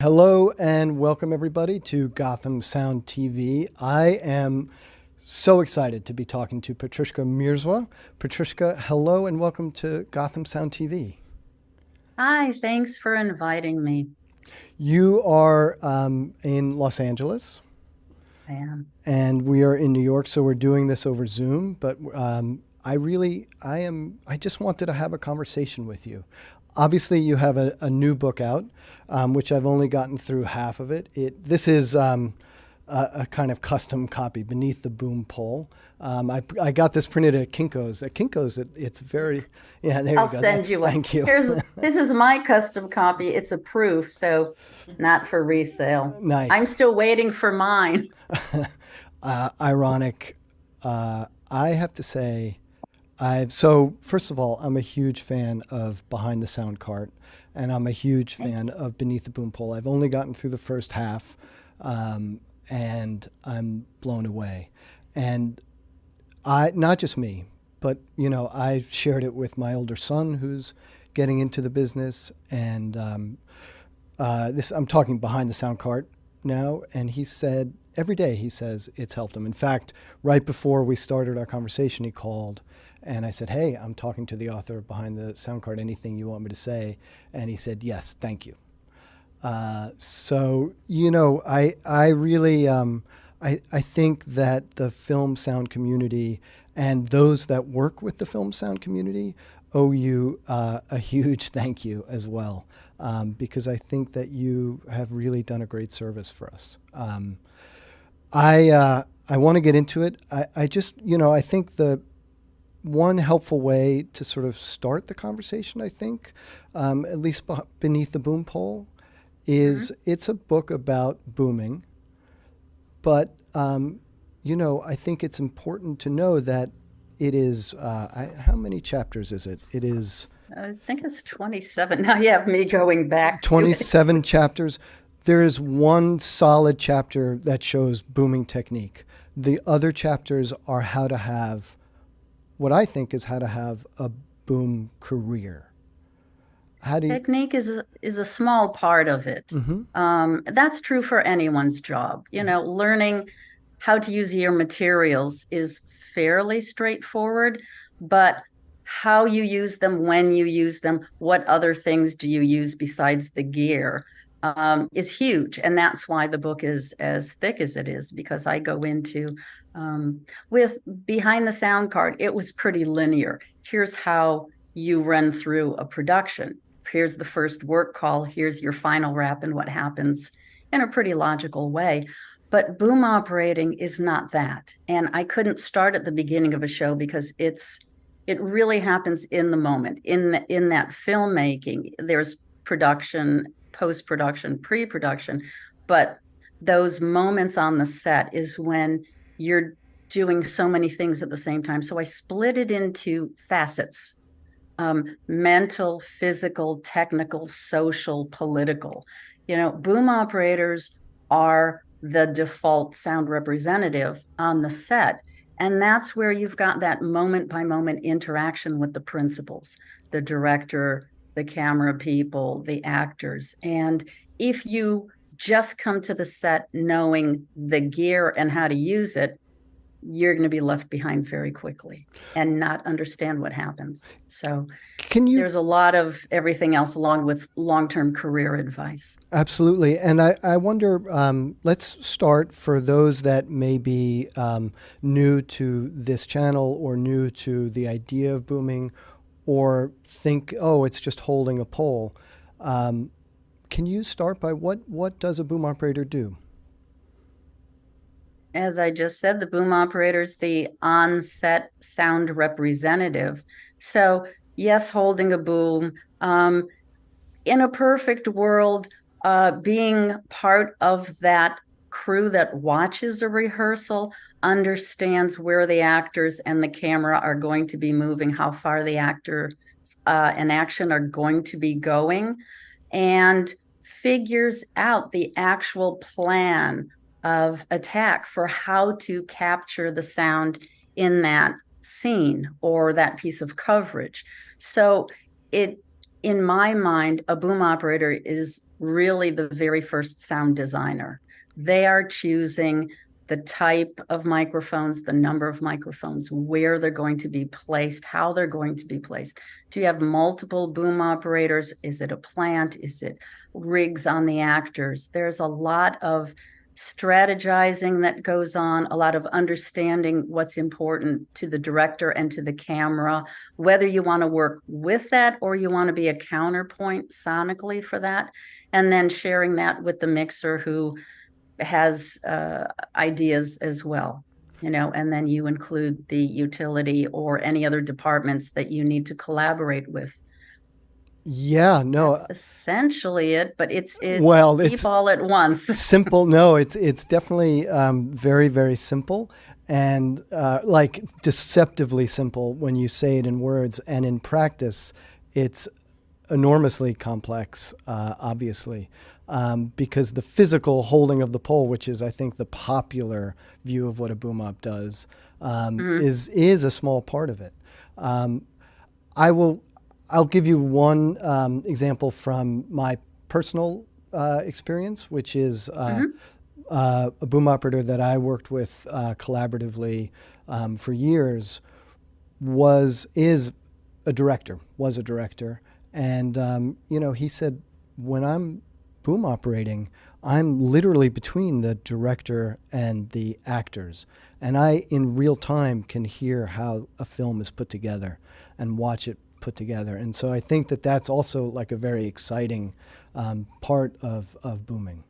Hello and welcome everybody to Gotham Sound TV. I am so excited to be talking to Patrushkha Mierzwa. Patrushkha, hello and welcome to Gotham Sound TV. Hi, thanks for inviting me. You are in Los Angeles I am. and we are in New York, so we're doing this over Zoom, but I just wanted to have a conversation with you. Obviously, you have a new book out, which I've only gotten through half of it. This is a kind of custom copy, Beneath the Boom Pole. I got this printed at Kinko's. At Kinko's, it's very, yeah, there I'll you go. send you one. Thank you. This is my custom copy. It's a proof, so not for resale. I'm Nice. still waiting for mine. Ironic. I have to say, so first of all, I'm a huge fan of Behind the Sound Cart, and I'm a huge Thank fan of Beneath the Boom Pole. I've only gotten through the first half, and I'm blown away. And not just me, but I shared it with my older son who's getting into the business, and I'm talking Behind the Sound Cart now, and he said every day he says it's helped him. In fact, right before we started our conversation, he called. And I said, "Hey, I'm talking to the author of Behind the Sound Cart. Anything you want me to say?" And he said, "Yes, thank you." I really, I think that the film sound community and those that work with the film sound community owe you a huge thank you as well, because I think that you have really done a great service for us. I want to get into it. I just, I think the one helpful way to sort of start the conversation, I think, at least Beneath the Boom Pole, is Mhm. it's a book about booming, but I think it's important to know that it is. How many chapters is it? It is I think it's 27. Now you have me going back to it. 27 chapters. There is one solid chapter that shows booming technique. The other chapters are how to have what I think is how to have a boom career. How do you? Technique is a small part of it. Mm-hmm. That's true for anyone's job. Learning how to use your materials is fairly straightforward, but how you use them, when you use them, what other things do you use besides the gear, is huge. And that's why the book is as thick as it is, because I go into, with Behind the Sound Card, it was pretty linear. Here's how you run through a production. Here's the first work call. Here's your final wrap and what happens in a pretty logical way. But boom operating is not that. And I couldn't start at the beginning of a show because it really happens in the moment. In that filmmaking, there's production, post-production, pre-production, but those moments on the set is when you're doing so many things at the same time. So I split it into facets: mental, physical, technical, social, political. Boom operators are the default sound representative on the set. And that's where you've got that moment by moment interaction with the principals, the director, the camera people, the actors. And if you just come to the set knowing the gear and how to use it, you're going to be left behind very quickly and not understand what happens. So Can you? there's a lot of everything else along with long-term career advice. Absolutely. And I wonder, let's start for those that may be new to this channel or new to the idea of booming or think, oh, it's just holding a pole. Can you start by what does a boom operator do? As I just said, the boom operator is the on-set sound representative. So yes, holding a boom. In a perfect world, being part of that crew that watches a rehearsal, understands where the actors and the camera are going to be moving, how far the actor and action are going to be going, and figures out the actual plan of attack for how to capture the sound in that scene or that piece of coverage. So it in my mind, a boom operator is really the very first sound designer. They are choosing the type of microphones, the number of microphones, where they're going to be placed, how they're going to be placed. Do you have multiple boom operators? Is it a plant? Is it rigs on the actors? There's a lot of strategizing that goes on, a lot of understanding what's important to the director and to the camera, whether you want to work with that or you want to be a counterpoint sonically for that, and then sharing that with the mixer who has ideas as well, and then you include the utility or any other departments that you need to collaborate with. Yeah, no. That's essentially it, but it's Well, deep it's all at once. simple. No, it's definitely very, very simple, and like deceptively simple when you say it in words, and in practice, it's enormously complex, obviously, because the physical holding of the pole, which is, I think, the popular view of what a boom op does, is a small part of it. I'll give you one example from my personal experience, which is a boom operator that I worked with collaboratively for years. Was a director, and he said, when I'm boom operating, I'm literally between the director and the actors, and I in real time can hear how a film is put together and watch it put together. And so I think that that's also like a very exciting part of booming.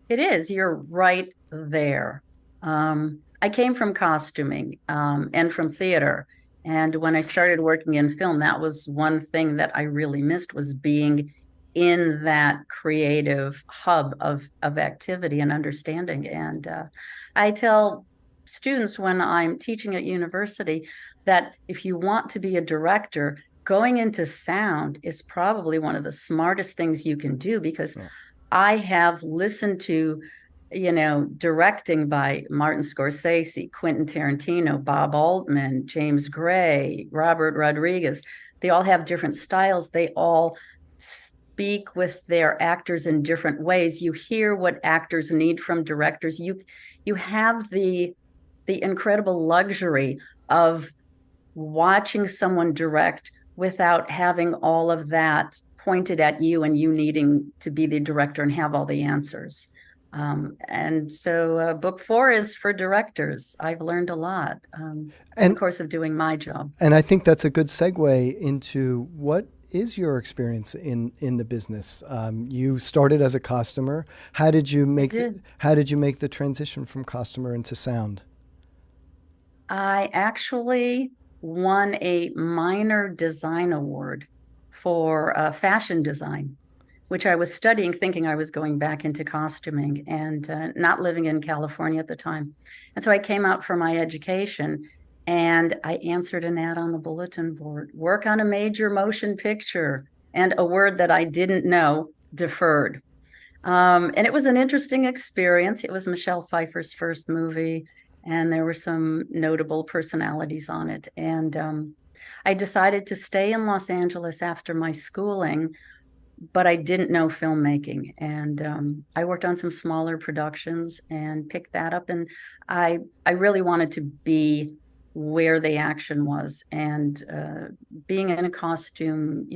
It is. You're right there. I came from costuming and from theater. And when I started working in film, that was one thing that I really missed, was being in that creative hub of activity and understanding. And I tell students when I'm teaching at university that if you want to be a director, going into sound is probably one of the smartest things you can do, because I have listened to, directing by Martin Scorsese, Quentin Tarantino, Bob Altman, James Gray, Robert Rodriguez. They all have different styles. They all speak with their actors in different ways. You hear what actors need from directors. You have the incredible luxury of watching someone direct without having all of that pointed at you and you needing to be the director and have all the answers. And so book 4 is for directors. I've learned a lot in the course of doing my job. And I think that's a good segue into what is your experience in the business. You started as a costumer. How did you make the transition from costumer into sound? I actually won a minor design award for fashion design, which I was studying thinking I was going back into costuming, and not living in California at the time. And so I came out for my education and I answered an ad on the bulletin board: work on a major motion picture, and a word that I didn't know, deferred. And it was an interesting experience. It was Michelle Pfeiffer's first movie, and there were some notable personalities on it. And I decided to stay in Los Angeles after my schooling, but I didn't know filmmaking. And I worked on some smaller productions and picked that up. And I really wanted to be where the action was. And being in a costume,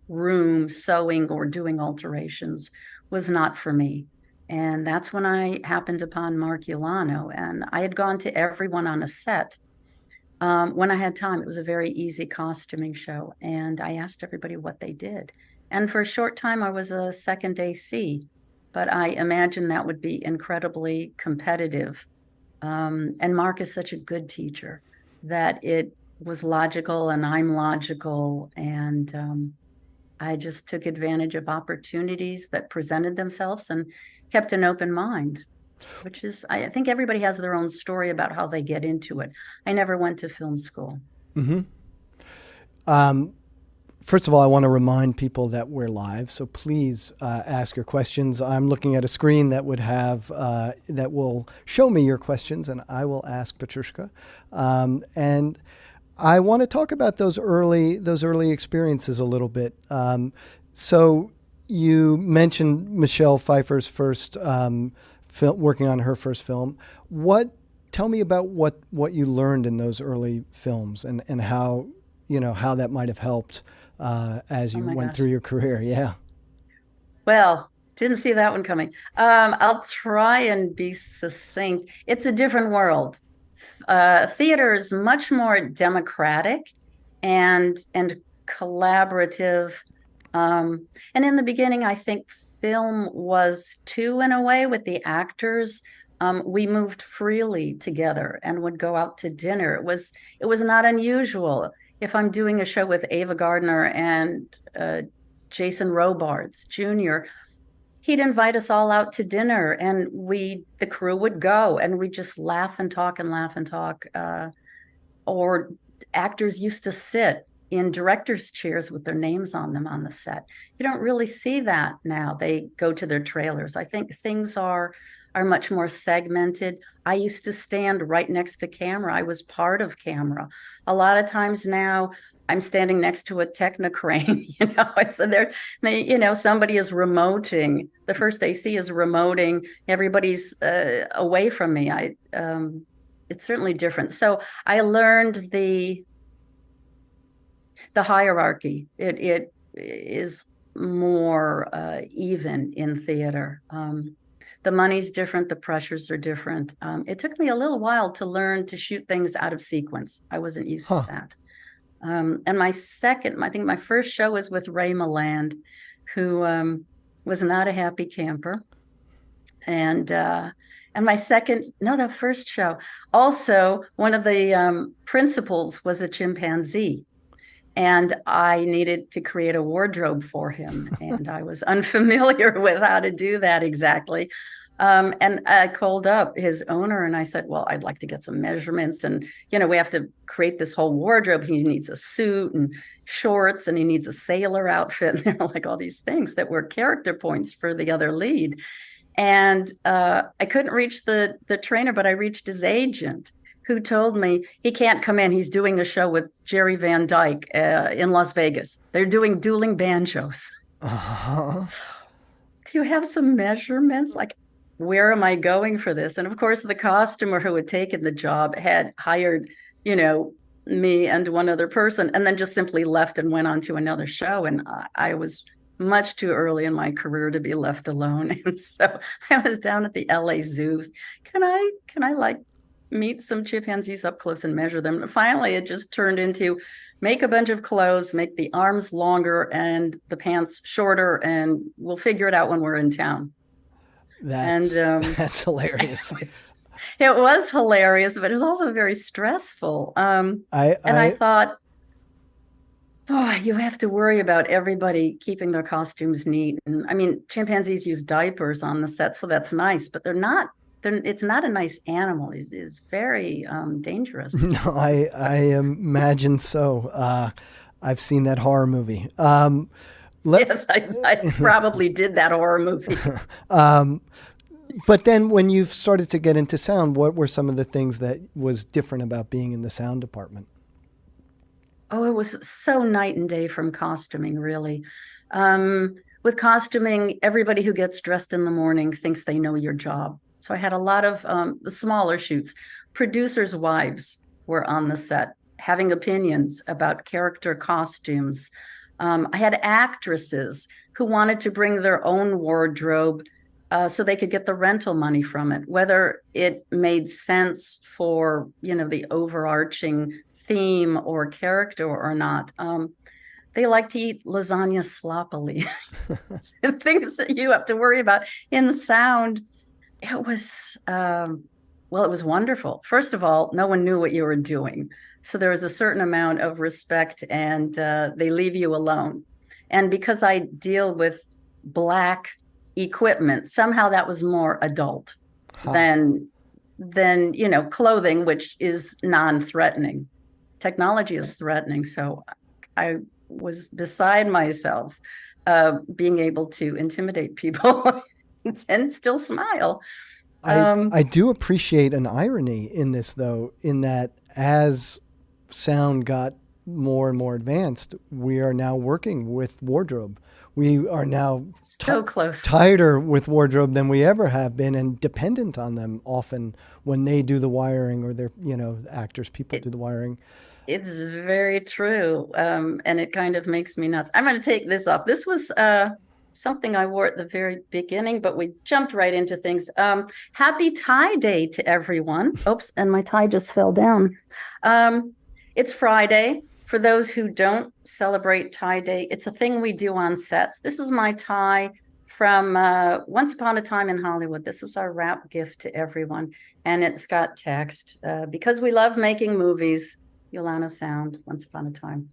room, sewing or doing alterations was not for me. And that's when I happened upon Mark Ulano. And I had gone to everyone on a set when I had time. It was a very easy costuming show. And I asked everybody what they did. And for a short time, I was a second AC, but I imagined that would be incredibly competitive. And Mark is such a good teacher that it was logical, and I'm logical. And I just took advantage of opportunities that presented themselves and kept an open mind, which is, I think everybody has their own story about how they get into it. I never went to film school. Mm-hmm. First of all, I want to remind people that we're live, so please ask your questions. I'm looking at a screen that would have that will show me your questions, and I will ask Patrushka. And I want to talk about those early experiences a little bit. So you mentioned Michelle Pfeiffer's first working on her first film. Tell me about what you learned in those early films and how how that might have helped as Oh you my went gosh. through your career. Yeah. Well, didn't see that one coming. I'll try and be succinct. It's a different world. Theater is much more democratic and collaborative. And in the beginning, I think film was too, in a way, with the actors. We moved freely together and would go out to dinner. It was not unusual. If I'm doing a show with Ava Gardner and Jason Robards Jr., he'd invite us all out to dinner, and the crew would go, and we'd just laugh and talk and laugh and talk. Or actors used to sit in directors' chairs with their names on them on the set. You don't really see that now. They go to their trailers. I think things are much more segmented. I used to stand right next to camera. I was part of camera. A lot of times now I'm standing next to a technocrane, so somebody is remoting. The first they see is remoting. Everybody's away from me. It's certainly different. So I learned the hierarchy. It is more even in theater. The money's different. The pressures are different. It took me a little while to learn to shoot things out of sequence. I wasn't used to that. And I think my first show was with Ray Milland, who was not a happy camper. And the first show. Also, one of the principals was a chimpanzee, and I needed to create a wardrobe for him, and I was unfamiliar with how to do that exactly. And I called up his owner and I said, well, I'd like to get some measurements, and we have to create this whole wardrobe. He needs a suit and shorts, and he needs a sailor outfit. And there were like all these things that were character points for the other lead. And I couldn't reach the trainer, but I reached his agent, who told me he can't come in. He's doing a show with Jerry Van Dyke in Las Vegas. They're doing dueling banjos. Uh-huh. Do you have some measurements? Like, where am I going for this? And of course, the costumer who had taken the job had hired, me and one other person, and then just simply left and went on to another show. And I was much too early in my career to be left alone. And so I was down at the LA Zoo. Can I like meet some chimpanzees up close and measure them? And finally, it just turned into make a bunch of clothes, make the arms longer and the pants shorter, and we'll figure it out when we're in town. That's hilarious. It was hilarious, but it was also very stressful. I thought, you have to worry about everybody keeping their costumes neat. And I mean, chimpanzees use diapers on the set, so that's nice, but it's not a nice animal. It's very dangerous. No, I imagine so. I've seen that horror movie. Yes, I probably did that horror movie. But then when you've started to get into sound, what were some of the things that was different about being in the sound department? Oh, it was so night and day from costuming, really. With costuming, everybody who gets dressed in the morning thinks they know your job. So I had a lot of the smaller shoots. Producers' wives were on the set having opinions about character costumes. I had actresses who wanted to bring their own wardrobe so they could get the rental money from it, whether it made sense for, the overarching theme or character or not. They like to eat lasagna sloppily. Things that you have to worry about in sound. It was, it was wonderful. First of all, no one knew what you were doing. So there was a certain amount of respect, and they leave you alone. And because I deal with Black equipment, somehow that was more adult than clothing, which is non-threatening. Technology is threatening. So I was beside myself being able to intimidate people and still smile. I do appreciate an irony in this, though, in that as sound got more and more advanced, we are now working with wardrobe. We are now So close. tighter with wardrobe than we ever have been, and dependent on them often when they do the wiring, or they're, actors, people do the wiring. It's very true. And it kind of makes me nuts. I'm going to take this off. This was something I wore at the very beginning, but we jumped right into things. Happy Tie Day to everyone. Oops, and my tie just fell down. It's Friday. For those who don't celebrate Tie Day, it's a thing we do on sets. This is my tie from Once Upon a Time in Hollywood. This was our wrap gift to everyone. And it's got text. Because we love making movies, Yolano Sound, Once Upon a Time.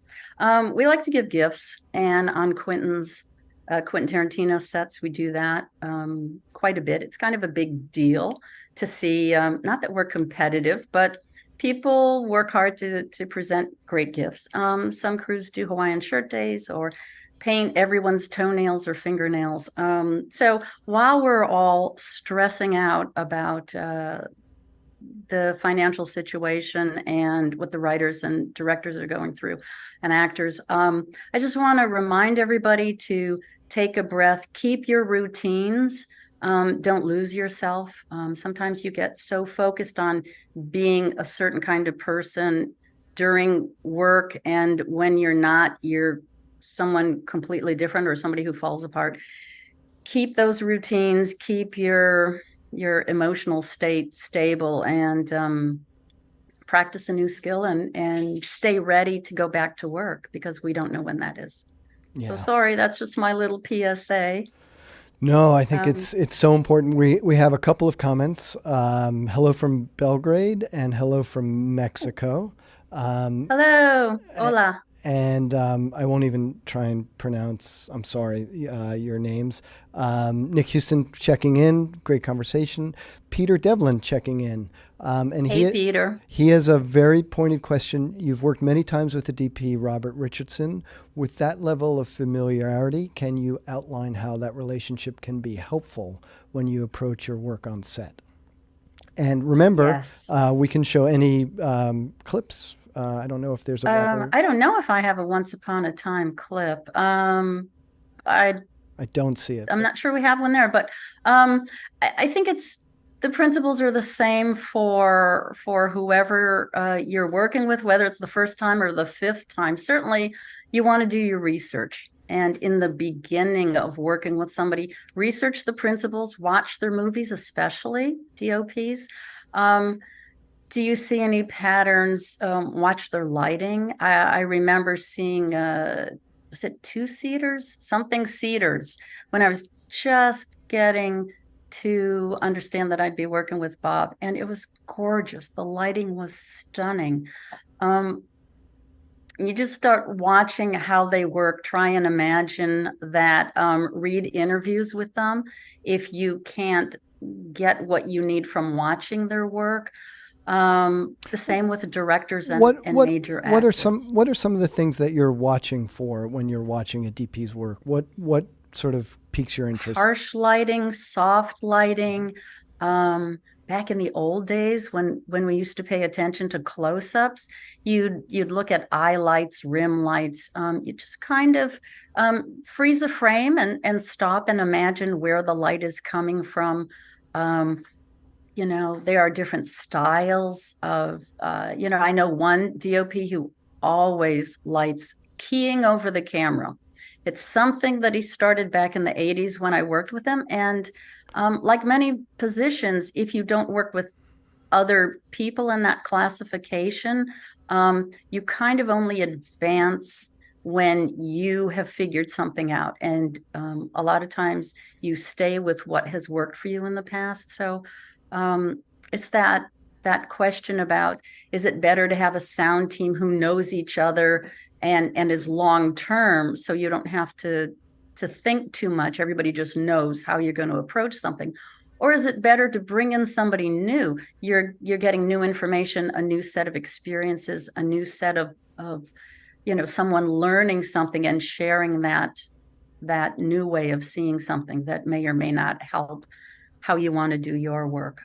We like to give gifts, and on Quentin Tarantino sets, we do that quite a bit. It's kind of a big deal to see, not that we're competitive, but people work hard to present great gifts. Some crews do Hawaiian shirt days or paint everyone's toenails or fingernails. So while we're all stressing out about the financial situation and what the writers and directors are going through, and actors, I just want to remind everybody to take a breath, keep your routines, don't lose yourself. Sometimes you get so focused on being a certain kind of person during work, and when you're not, you're someone completely different or somebody who falls apart. Keep those routines, keep your emotional state stable, and practice a new skill, and stay ready to go back to work, because we don't know when that is. Yeah. So sorry, that's just my little PSA. No, I think it's so important. We have a couple of comments. Hello from Belgrade and hello from Mexico. Hello, hola. And I won't even try and pronounce, I'm sorry, your names. Nick Houston checking in, great conversation. Peter Devlin checking in. Hey, Peter. He has a very pointed question. You've worked many times with the DP, Robert Richardson. With that level of familiarity, can you outline how that relationship can be helpful when you approach your work on set? And remember, yes, we can show any clips. I don't know if there's a I don't know if I have a Once Upon a Time clip. I don't see it. I'm not sure we have one there, but I think the principles are the same for whoever you're working with, whether it's the first time or the fifth time. Certainly, you want to do your research. And in the beginning of working with somebody, research the principles, watch their movies, especially DOPs. Do you see any patterns? Watch their lighting. I remember seeing, was it two-seaters? Something seaters, when I was just getting to understand that I'd be working with Bob, and it was gorgeous. The lighting was stunning. You just start watching how they work, try and imagine that, read interviews with them if you can't get what you need from watching their work. The same with the directors and major actors. What are some of the things that you're watching for when you're watching a DP's work? What sort of piques your interest? Harsh lighting, soft lighting. Back in the old days when we used to pay attention to close-ups, you'd look at eye lights, rim lights. You just kind of freeze a frame and stop and imagine where the light is coming from. There are different styles of, I know one DOP who always lights keying over the camera. It's something that he started back in the 80s when I worked with him. And like many positions, if you don't work with other people in that classification, you kind of only advance when you have figured something out. And a lot of times you stay with what has worked for you in the past. So it's that question about, is it better to have a sound team who knows each other and is long term, so you don't have to think too much, everybody just knows how you're going to approach something? Or is it better to bring in somebody new? You're getting new information, a new set of experiences, a new set of someone learning something and sharing that new way of seeing something that may or may not help how you want to do your work.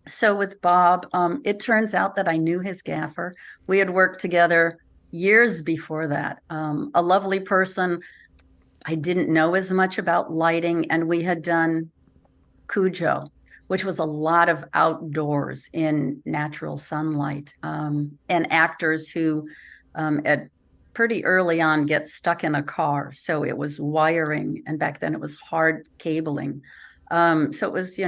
So with Bob, it turns out that I knew his gaffer. We had worked together years before that. A lovely person. I didn't know as much about lighting, and we had done Cujo, which was a lot of outdoors in natural sunlight, and actors who at pretty early on get stuck in a car. So it was wiring, and back then it was hard cabling. So it was,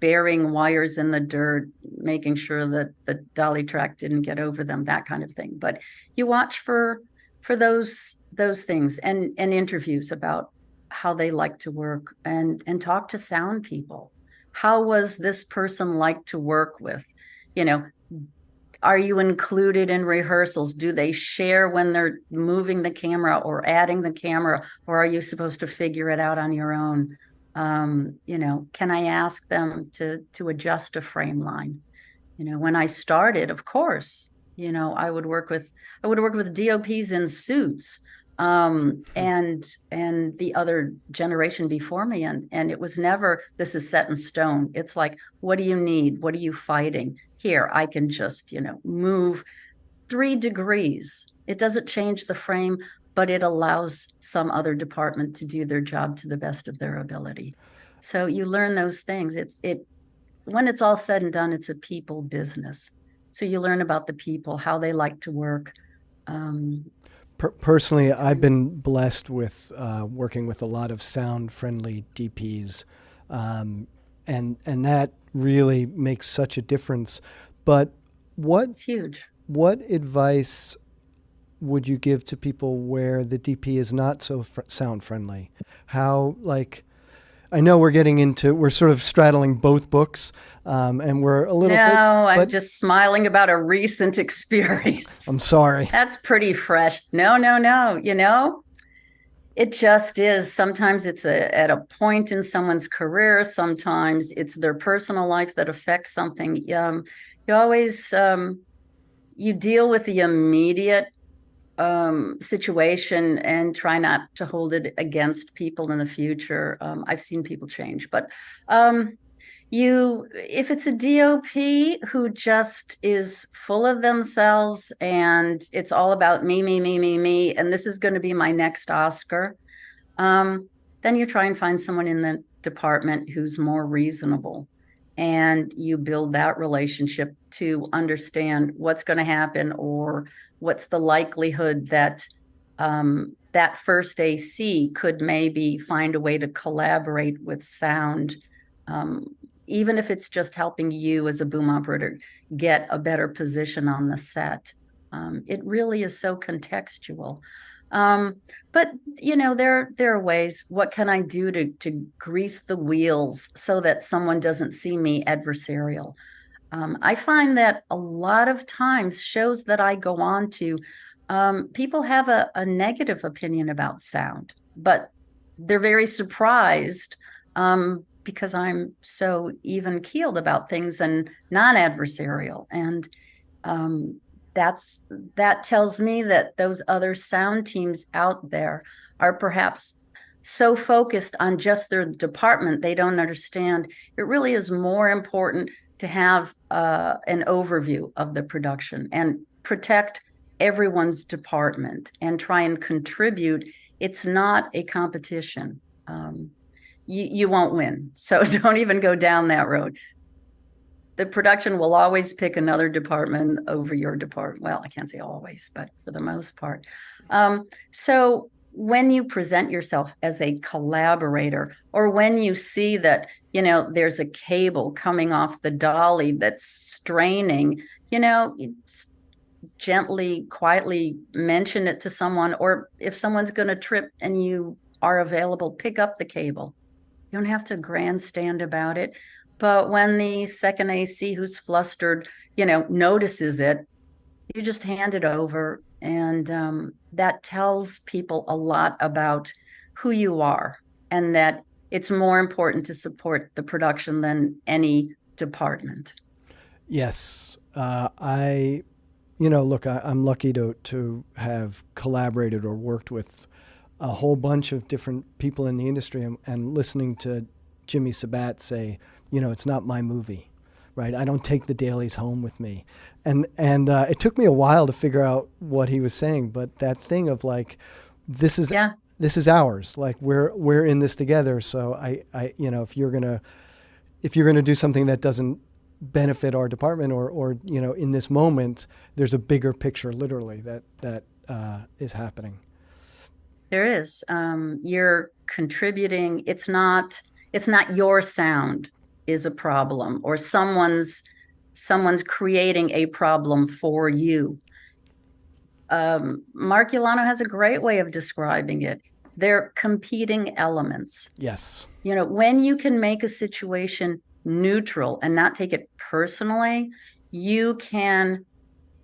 burying wires in the dirt, making sure that the dolly track didn't get over them, that kind of thing. But you watch for those things, and interviews about how they like to work, and talk to sound people. How was this person like to work with? You know, are you included in rehearsals? Do they share when they're moving the camera or adding the camera, or are you supposed to figure it out on your own? Can I ask them to adjust a frame line? When I started, of course, I would work with DOPs in suits, and the other generation before me, and it was never, this is set in stone. It's like, what do you need? What are you fighting? Here, I can just, move 3 degrees. It doesn't change the frame, but it allows some other department to do their job to the best of their ability. So you learn those things. When it's all said and done, it's a people business. So you learn about the people, how they like to work. Um, Personally, I've been blessed with working with a lot of sound-friendly DPs, and that really makes such a difference. But what it's huge. what advice would you give to people where the DP is not so sound-friendly? How, like, I know we're sort of straddling both books, and we're a little bit. No, I'm But just smiling about a recent experience. I'm sorry. That's pretty fresh. No, no, no. It just is. Sometimes it's at a point in someone's career. Sometimes it's their personal life that affects something. You always you deal with the immediate situation and try not to hold it against people in the future. I've seen people change, but if it's a DOP who just is full of themselves and it's all about me, me, me, me, me, and this is going to be my next Oscar, then you try and find someone in the department who's more reasonable, and you build that relationship to understand what's going to happen, or what's the likelihood that that first AC could maybe find a way to collaborate with sound, um, even if it's just helping you as a boom operator get a better position on the set. It really is so contextual. But there are ways. What can I do to grease the wheels so that someone doesn't see me adversarial? I find that a lot of times shows that I go on to, people have a negative opinion about sound, but they're very surprised, because I'm so even keeled about things and non-adversarial. And that tells me that those other sound teams out there are perhaps so focused on just their department, they don't understand it really is more important to have an overview of the production and protect everyone's department and try and contribute. It's not a competition. You won't win. So don't even go down that road. The production will always pick another department over your department. Well, I can't say always, but for the most part. So when you present yourself as a collaborator, or when you see that, there's a cable coming off the dolly that's straining, gently, quietly mention it to someone, or if someone's going to trip and you are available, pick up the cable. You don't have to grandstand about it. But when the second AC who's flustered, notices it, you just hand it over. And that tells people a lot about who you are, and that it's more important to support the production than any department. Yes, look, I'm lucky to have collaborated or worked with a whole bunch of different people in the industry, and listening to Jimmy Sabat say, it's not my movie, right? I don't take the dailies home with me. And it took me a while to figure out what he was saying, but that thing of like, this is Yeah. this is ours. Like we're in this together. So I if you're gonna do something that doesn't benefit our department or in this moment, there's a bigger picture literally that is happening. There is. You're contributing. It's not your sound is a problem, or someone's creating a problem for you. Mark Yolano has a great way of describing it. They're competing elements. Yes. When you can make a situation neutral and not take it personally, you can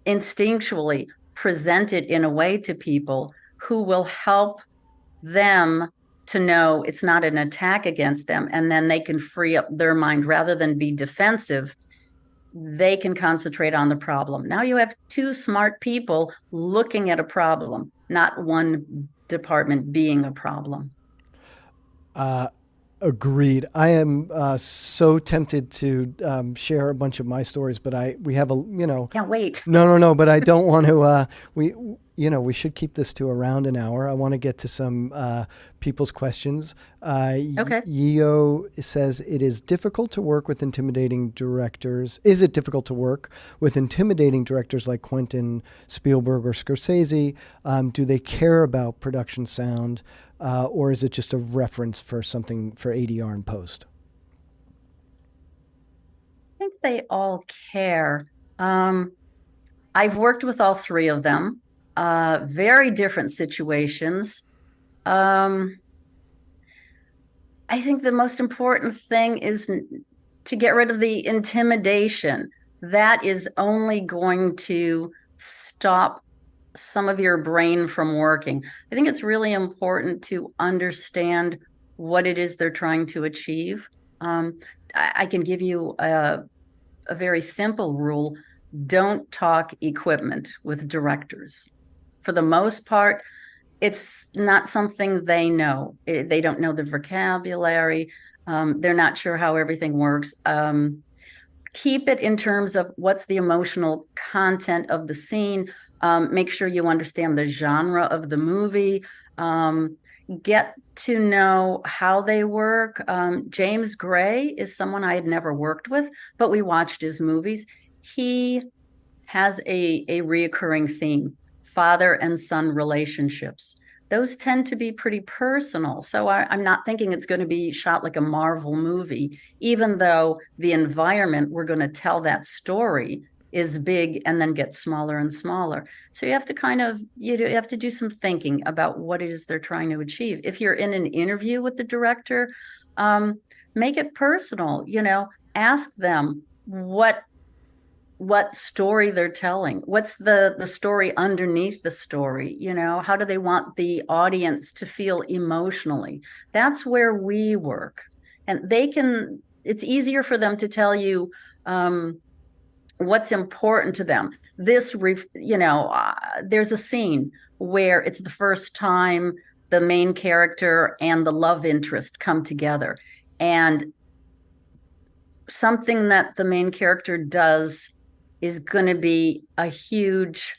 instinctually present it in a way to people who will help them to know it's not an attack against them, and then they can free up their mind rather than be defensive. They can concentrate on the problem. Now you have two smart people looking at a problem, not one department being a problem. Agreed. I am so tempted to share a bunch of my stories, but we have Can't wait. No, but I don't want to. We should keep this to around an hour. I want to get to some people's questions. Okay. Yeo says, it is difficult to work with intimidating directors. Is it difficult to work with intimidating directors like Quentin, Spielberg, or Scorsese? Do they care about production sound? Or is it just a reference for something for ADR and post? I think they all care. I've worked with all three of them. Very different situations. I think the most important thing is to get rid of the intimidation. That is only going to stop some of your brain from working. I think it's really important to understand what it is they're trying to achieve. I can give you a very simple rule. Don't talk equipment with directors. For the most part, it's not something they know. They don't know the vocabulary. They're not sure how everything works. Keep it in terms of what's the emotional content of the scene. Make sure you understand the genre of the movie. Get to know how they work. James Gray is someone I had never worked with, but we watched his movies. He has a reoccurring theme: father and son relationships. Those tend to be pretty personal. So I'm not thinking it's going to be shot like a Marvel movie, even though the environment we're going to tell that story is big and then gets smaller and smaller. So you have to you have to do some thinking about what it is they're trying to achieve. If you're in an interview with the director, make it personal. Ask them what story they're telling. What's the story underneath the story? How do they want the audience to feel emotionally? That's where we work. And it's easier for them to tell you what's important to them. There's a scene where it's the first time the main character and the love interest come together. And something that the main character does is going to be a huge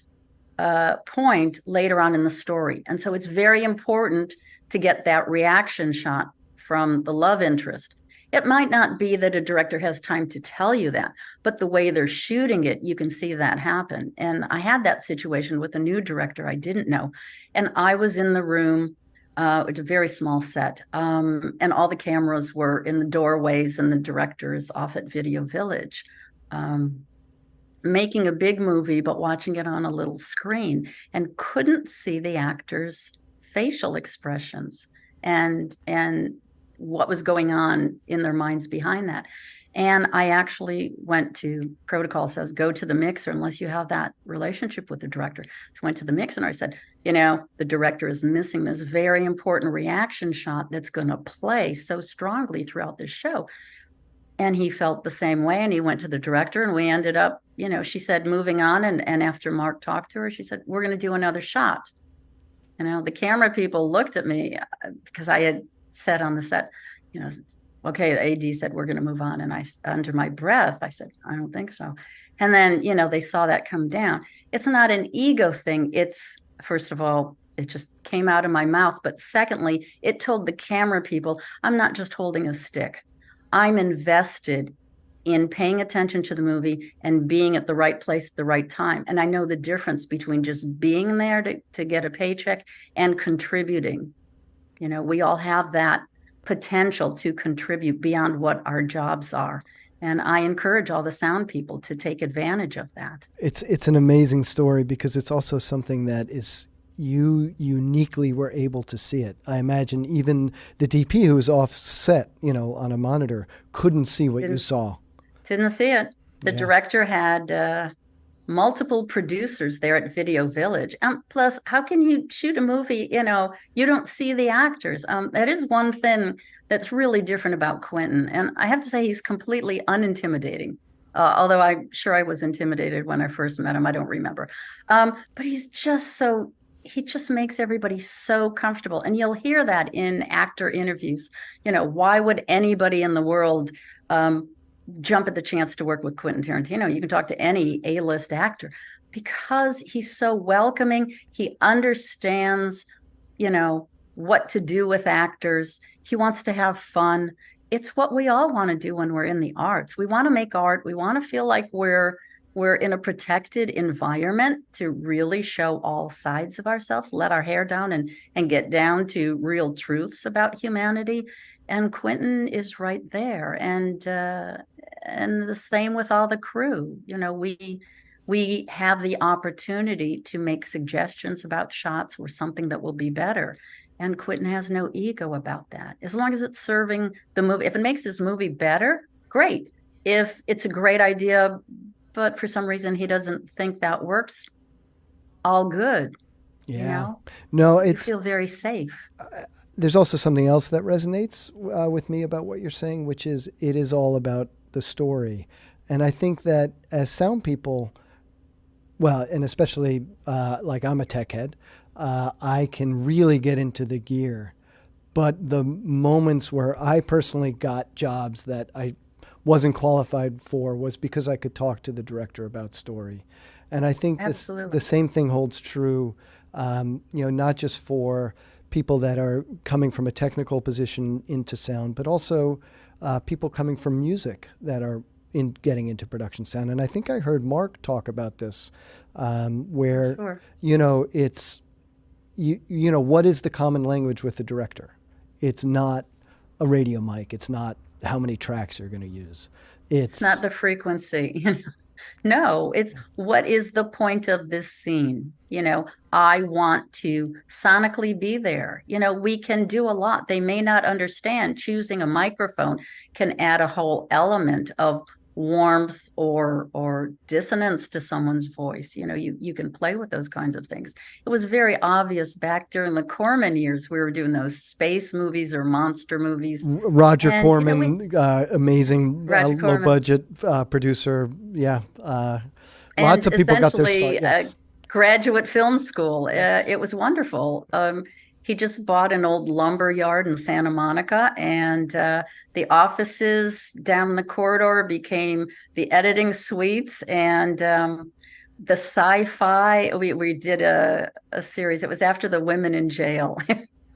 point later on in the story. And so it's very important to get that reaction shot from the love interest. It might not be that a director has time to tell you that, but the way they're shooting it, you can see that happen. And I had that situation with a new director I didn't know. And I was in the room. It's a very small set. And all the cameras were in the doorways, and the director is off at Video Village. Making a big movie, but watching it on a little screen, and couldn't see the actors' facial expressions and what was going on in their minds behind that. And I actually went to protocol says, go to the mixer unless you have that relationship with the director. So I went to the mixer and I said, the director is missing this very important reaction shot that's going to play so strongly throughout this show. And he felt the same way. And he went to the director, and we ended up, she said, moving on. And after Mark talked to her, she said, we're going to do another shot. The camera people looked at me because I had said on the set, okay, the AD said, we're going to move on. And under my breath, I said, I don't think so. And then, they saw that come down. It's not an ego thing. It's, first of all, it just came out of my mouth. But secondly, it told the camera people, I'm not just holding a stick. I'm invested in paying attention to the movie and being at the right place at the right time. And I know the difference between just being there to get a paycheck and contributing. We all have that potential to contribute beyond what our jobs are. And I encourage all the sound people to take advantage of that. It's an amazing story because it's also something that is you uniquely were able to see it. I imagine even the DP who was off set, on a monitor, couldn't see what you saw. Didn't see it. The director had multiple producers there at Video Village. Plus, how can you shoot a movie, you don't see the actors? That is one thing that's really different about Quentin. And I have to say he's completely unintimidating. Although I'm sure I was intimidated when I first met him. I don't remember. But he just makes everybody so comfortable. And you'll hear that in actor interviews. Why would anybody in the world jump at the chance to work with Quentin Tarantino? You can talk to any A-list actor because he's so welcoming. He understands, what to do with actors. He wants to have fun. It's what we all want to do when we're in the arts. We want to make art. We want to feel like we're in a protected environment to really show all sides of ourselves, let our hair down and get down to real truths about humanity. And Quentin is right there. And the same with all the crew. We have the opportunity to make suggestions about shots or something that will be better. And Quentin has no ego about that. As long as it's serving the movie, if it makes this movie better, great. If it's a great idea, but for some reason he doesn't think that works, all good. Yeah. No, you feel very safe. There's also something else that resonates with me about what you're saying, which is it is all about the story. And I think that as sound people, well, and especially like I'm a tech head, I can really get into the gear. But the moments where I personally got jobs that I wasn't qualified for was because I could talk to the director about story. And I think the same thing holds true, not just for people that are coming from a technical position into sound, but also people coming from music that are getting into production sound. And I think I heard Mark talk about this, where, sure. It's, what is the common language with the director? It's not a radio mic. It's not how many tracks you're going to use. It's not the frequency. No, it's what is the point of this scene? I want to sonically be there. We can do a lot. They may not understand. Choosing a microphone can add a whole element of warmth or dissonance to someone's voice. You can play with those kinds of things. It was very obvious back during the Corman years. We were doing those space movies or monster movies. Roger Corman, amazing low budget producer. Yeah. Lots of people got their start. Yes. Graduate film school. Yes. It was wonderful. He just bought an old lumber yard in Santa Monica, and the offices down the corridor became the editing suites, and the sci-fi. We did a series. It was after the Women in Jail.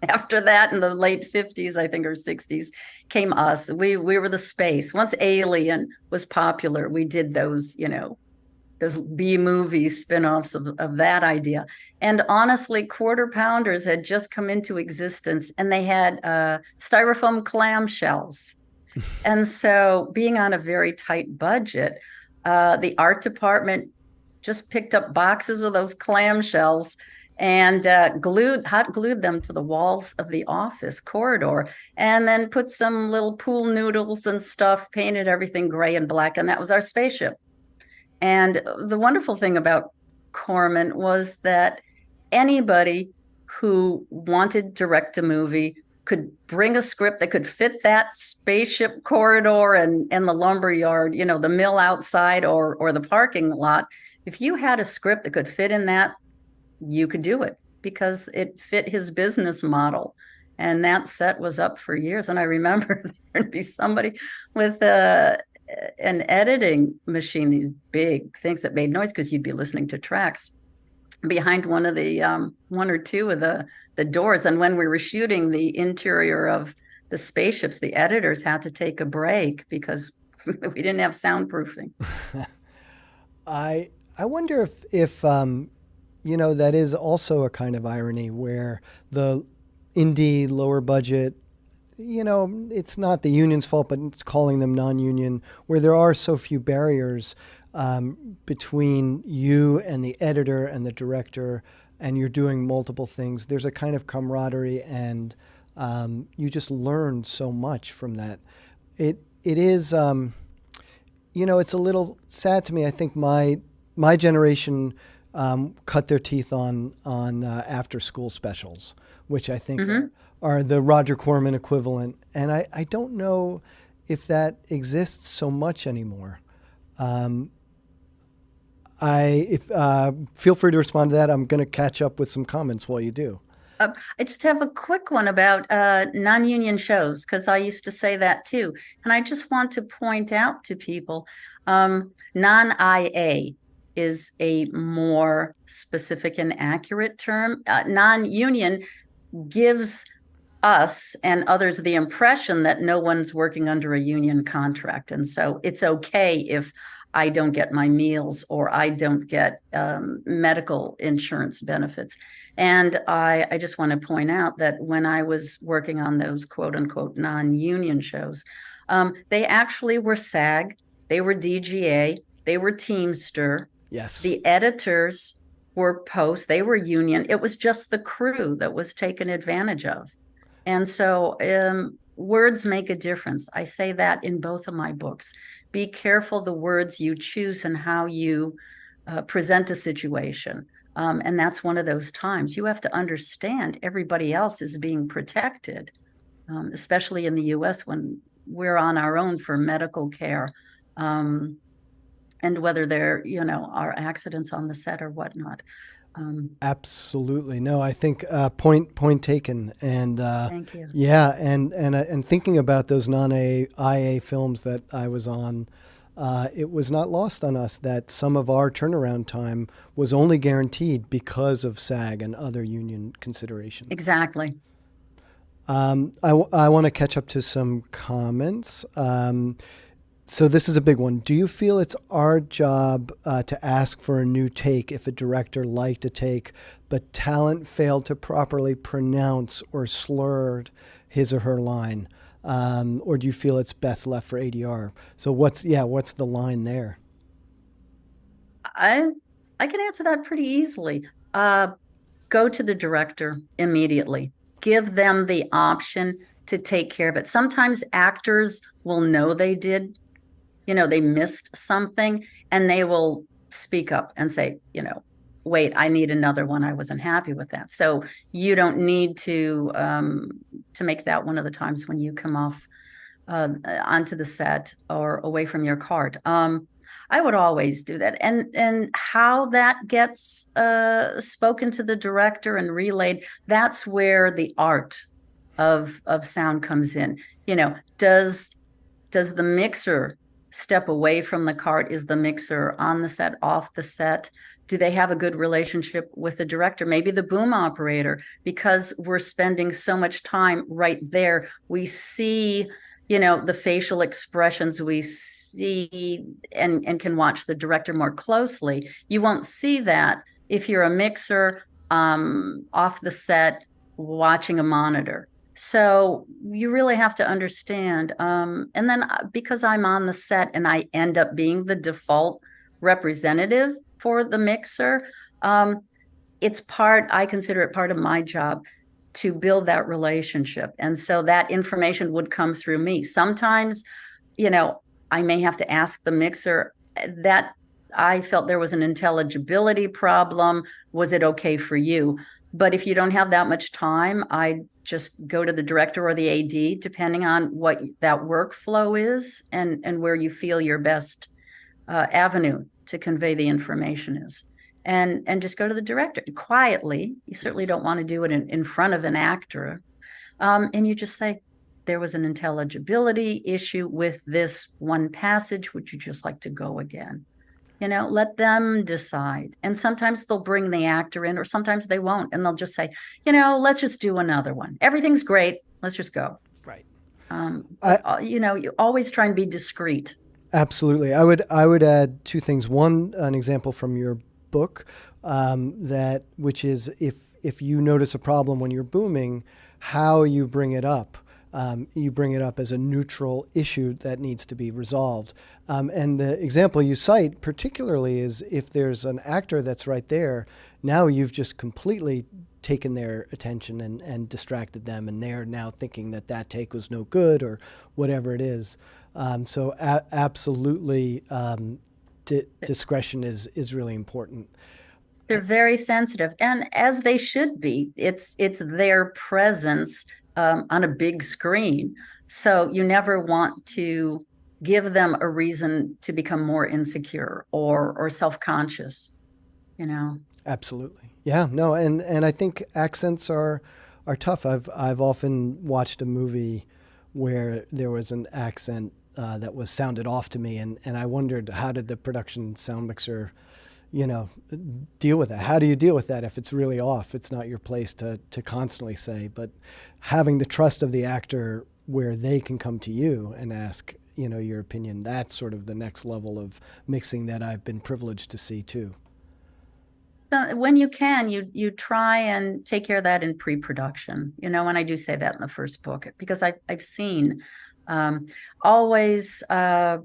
After that, in the late 50s, I think, or 60s, came us. We were the space. Once Alien was popular, we did those, those B-movie spin-offs of that idea. And honestly, Quarter Pounders had just come into existence, and they had styrofoam clamshells. And so being on a very tight budget, the art department just picked up boxes of those clamshells and hot glued them to the walls of the office corridor, and then put some little pool noodles and stuff, painted everything gray and black, and that was our spaceship. And the wonderful thing about Corman was that anybody who wanted to direct a movie could bring a script that could fit that spaceship corridor and the lumber yard, the mill outside or the parking lot. If you had a script that could fit in that, you could do it because it fit his business model. And that set was up for years. And I remember there'd be somebody with an editing machine, these big things that made noise because you'd be listening to tracks behind one of the one or two of the doors. And when we were shooting the interior of the spaceships, the editors had to take a break because we didn't have soundproofing. I wonder if you know, that is also a kind of irony where the indie lower budget, you know, it's not the union's fault, but it's calling them non-union, where there are so few barriers between you and the editor and the director, and you're doing multiple things. There's a kind of camaraderie, and you just learn so much from that. It is, you know, it's a little sad to me. I think my generation cut their teeth on after school specials, which I think are the Roger Corman equivalent. And I don't know if that exists so much anymore. Feel free to respond to that. I'm going to catch up with some comments while you do. I just have a quick one about non-union shows, because I used to say that too. And I just want to point out to people, non-IA is a more specific and accurate term. Non-union gives us and others the impression that no one's working under a union contract. And so it's okay if I don't get my meals or I don't get medical insurance benefits. And I just want to point out that when I was working on those quote unquote non-union shows, they actually were SAG, they were DGA, they were Teamster. Yes. The editors were Post, they were union. It was just the crew that was taken advantage of. And so words make a difference. I say that in both of my books. Be careful the words you choose and how you present a situation. And that's one of those times you have to understand everybody else is being protected, especially in the US when we're on our own for medical care. And whether there, you know, are accidents on the set or whatnot. Absolutely. No, I think point taken. And Thank you. yeah, and thinking about those non-IA films that I was on, it was not lost on us that some of our turnaround time was only guaranteed because of SAG and other union considerations. Exactly. I want to catch up to some comments. So this is a big one. Do you feel it's our job to ask for a new take if a director liked a take, but talent failed to properly pronounce or slurred his or her line? Or do you feel it's best left for ADR? So what's the line there? I can answer that pretty easily. Go to the director immediately. Give them the option to take care of it. Sometimes actors will know they did, you know, they missed something, and they will speak up and say, you know, wait, I need another one. I wasn't happy with that. So you don't need to make that one of the times when you come off onto the set or away from your cart. I would always do that. And how that gets spoken to the director and relayed, that's where the art of sound comes in. You know, does the mixer step away from the cart? Is the mixer on the set, off the set? Do they have a good relationship with the director? Maybe the boom operator, because we're spending so much time right there. We see, you know, the facial expressions, we see and can watch the director more closely. You won't see that if you're a mixer off the set watching a monitor. So you really have to understand. And then because I'm on the set and I end up being the default representative for the mixer, I consider it part of my job to build that relationship. And so that information would come through me. Sometimes, you know, I may have to ask the mixer that I felt there was an intelligibility problem. Was it okay for you? But if you don't have that much time, I just go to the director or the AD, depending on what that workflow is and where you feel your best avenue to convey the information is. And just go to the director quietly. You certainly don't want to do it in front of an actor. And you just say, there was an intelligibility issue with this one passage. Would you just like to go again? Let them decide. And sometimes they'll bring the actor in, or sometimes they won't. And they'll just say, let's just do another one. Everything's great. Let's just go. Right. You always try and be discreet. Absolutely. I would add two things. One, an example from your book, which is if you notice a problem when you're booming, how you bring it up. You bring it up as a neutral issue that needs to be resolved. And the example you cite particularly is if there's an actor that's right there, now you've just completely taken their attention and distracted them, and they're now thinking that take was no good or whatever it is. So absolutely, discretion is really important. They're very sensitive, and as they should be. It's their presence on a big screen. So you never want to give them a reason to become more insecure or self-conscious, Absolutely. Yeah, no, and I think accents are tough. I've often watched a movie where there was an accent that was sounded off to me, and I wondered, how did the production sound mixer deal with that? How do you deal with that if it's really off? It's not your place to constantly say, but having the trust of the actor where they can come to you and ask, your opinion, that's sort of the next level of mixing that I've been privileged to see too. So when you can, you try and take care of that in pre-production, and I do say that in the first book, because I've seen always 70%,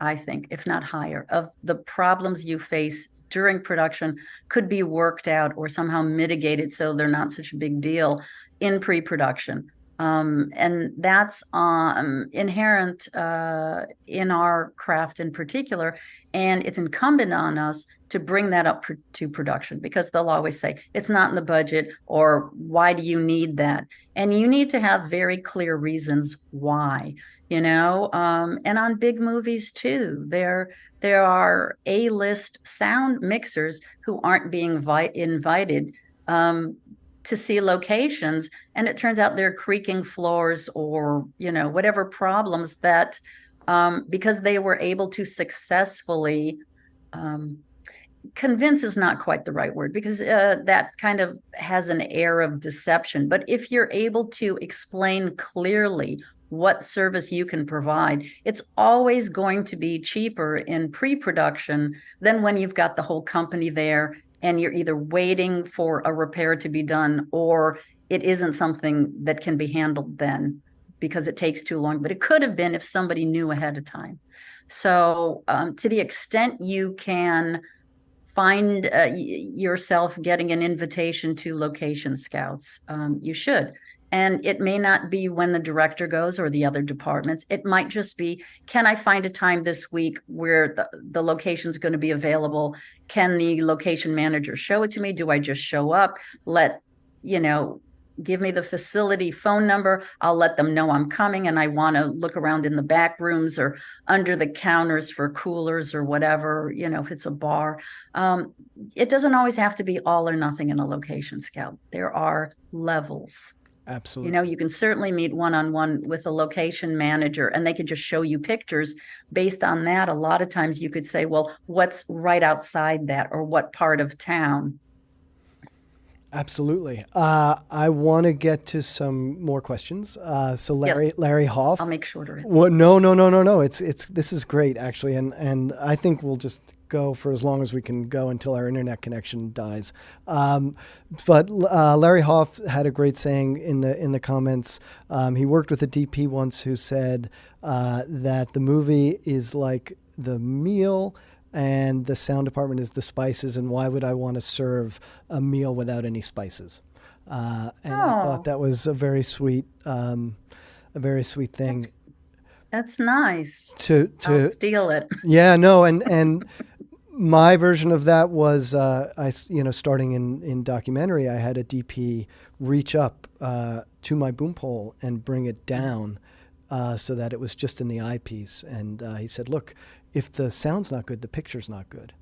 I think, if not higher, of the problems you face during production could be worked out or somehow mitigated so they're not such a big deal in pre-production. And that's inherent in our craft in particular. And it's incumbent on us to bring that up to production, because they'll always say, it's not in the budget, or why do you need that? And you need to have very clear reasons why. And on big movies too, there are A-list sound mixers who aren't being invited to see locations, and it turns out they're creaking floors or whatever problems that because they were able to successfully convince is not quite the right word, because that kind of has an air of deception. But if you're able to explain clearly what service you can provide, it's always going to be cheaper in pre-production than when you've got the whole company there and you're either waiting for a repair to be done, or it isn't something that can be handled then because it takes too long. But it could have been if somebody knew ahead of time. So to the extent you can find yourself getting an invitation to location scouts, you should. And it may not be when the director goes or the other departments. It might just be, can I find a time this week where the location's going to be available? Can the location manager show it to me? Do I just show up? Give me the facility phone number. I'll let them know I'm coming, and I want to look around in the back rooms or under the counters for coolers or whatever, if it's a bar. It doesn't always have to be all or nothing in a location scout. There are levels. Absolutely. You can certainly meet one-on-one with a location manager, and they can just show you pictures. Based on that, a lot of times you could say, well, what's right outside that, or what part of town? Absolutely. I want to get to some more questions. So Larry Hoff. I'll make shorter. Well, no. It's this is great actually, and I think we'll just go for as long as we can go until our internet connection dies. But Larry Hoff had a great saying in the comments. He worked with a DP once who said that the movie is like the meal and the sound department is the spices, and why would I want to serve a meal without any spices? I thought that was a very sweet thing. That's nice. To steal it. Yeah, no, and my version of that was starting in documentary, I had a DP reach up to my boom pole and bring it down so that it was just in the eyepiece, and he said, "Look, if the sound's not good, the picture's not good."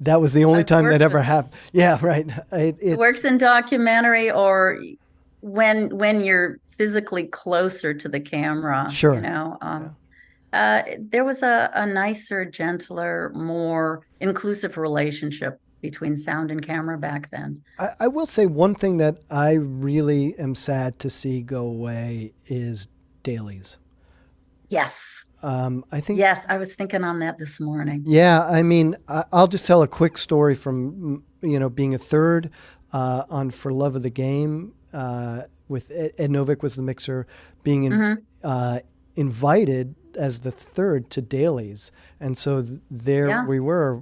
That was the only I've time that worked ever with happened. Yeah, right. it works in documentary or when you're physically closer to the camera, you Sure. know. Yeah. There was a nicer, gentler, more inclusive relationship between sound and camera back then. I will say one thing that I really am sad to see go away is dailies. Yes. I think, Yes, I was thinking on that this morning. yeah, I mean, I'll just tell a quick story from, being a third on For Love of the Game with Ed Novick was the mixer, being Hmm. invited as the third to dailies. And so there Yeah. we were,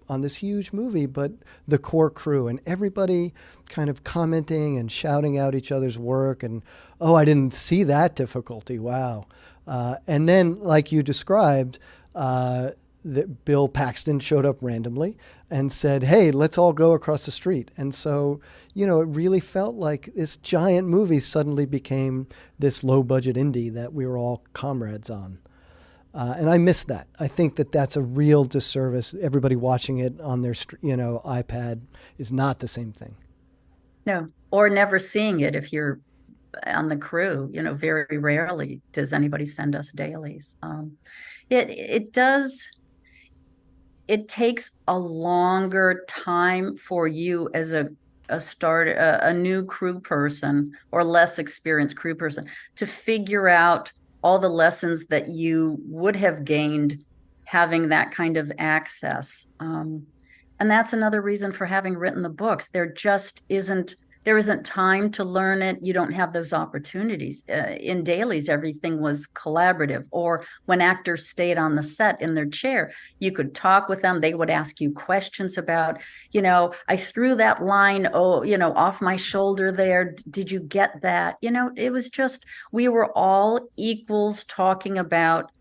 on this huge movie, but the core crew and everybody kind of commenting and shouting out each other's work. And, oh, I didn't see that difficulty. Wow. And then, like you described, that Bill Paxton showed up randomly and said, "Hey, let's all go across the street." And so, it really felt like this giant movie suddenly became this low-budget indie that we were all comrades on. And I miss that. I think that that's a real disservice. Everybody watching it on their, iPad is not the same thing. No, or never seeing it if you're on the crew. Very rarely does anybody send us dailies. It does. It takes a longer time for you as a new crew person or less experienced crew person to figure out all the lessons that you would have gained having that kind of access. And that's another reason for having written the books. There isn't time to learn it. You don't have those opportunities. In dailies, everything was collaborative. Or when actors stayed on the set in their chair, you could talk with them. They would ask you questions about, I threw that line, off my shoulder there. Did you get that? It was just, we were all equals talking about,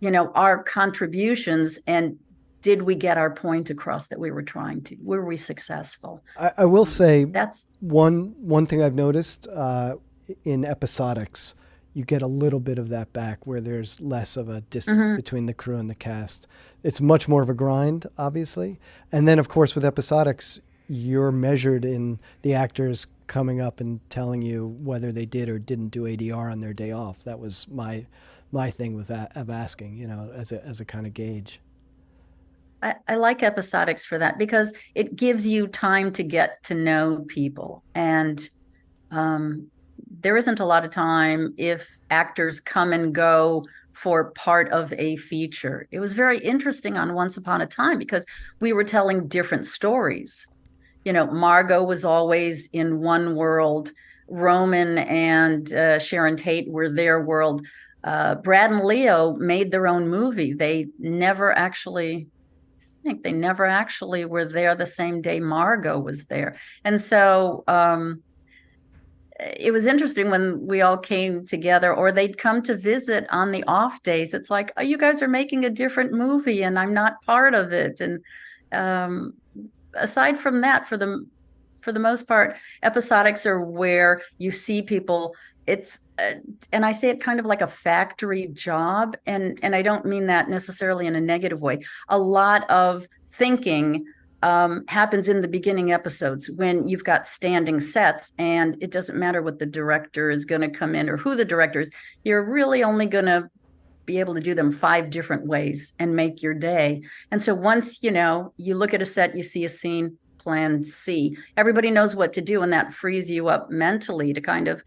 our contributions and did we get our point across that we were trying to? Were we successful? I will say That's one thing I've noticed in episodics, you get a little bit of that back where there's less of a distance mhm. between the crew and the cast. It's much more of a grind, obviously. And then, of course, with episodics, you're measured in the actors coming up and telling you whether they did or didn't do ADR on their day off. That was my thing with that, of asking, as a kind of gauge. I like episodics for that because it gives you time to get to know people. And um, there isn't a lot of time if actors come and go for part of a feature. It was very interesting on Once Upon a Time because we were telling different stories. Margot was always in one world. Roman and Sharon Tate were their world. Brad and Leo made their own movie. I think they never actually were there the same day Margot was there. And so it was interesting when we all came together, or they'd come to visit on the off days. It's like, oh, you guys are making a different movie and I'm not part of it. And um, aside from that, for the most part, episodics are where you see people. It's and I say it kind of like a factory job, and I don't mean that necessarily in a negative way. A lot of thinking happens in the beginning episodes when you've got standing sets, and it doesn't matter what the director is going to come in or who the director is. You're really only going to be able to do them 5 different ways and make your day. And so once you look at a set, you see a scene, plan C. Everybody knows what to do, and that frees you up mentally to kind of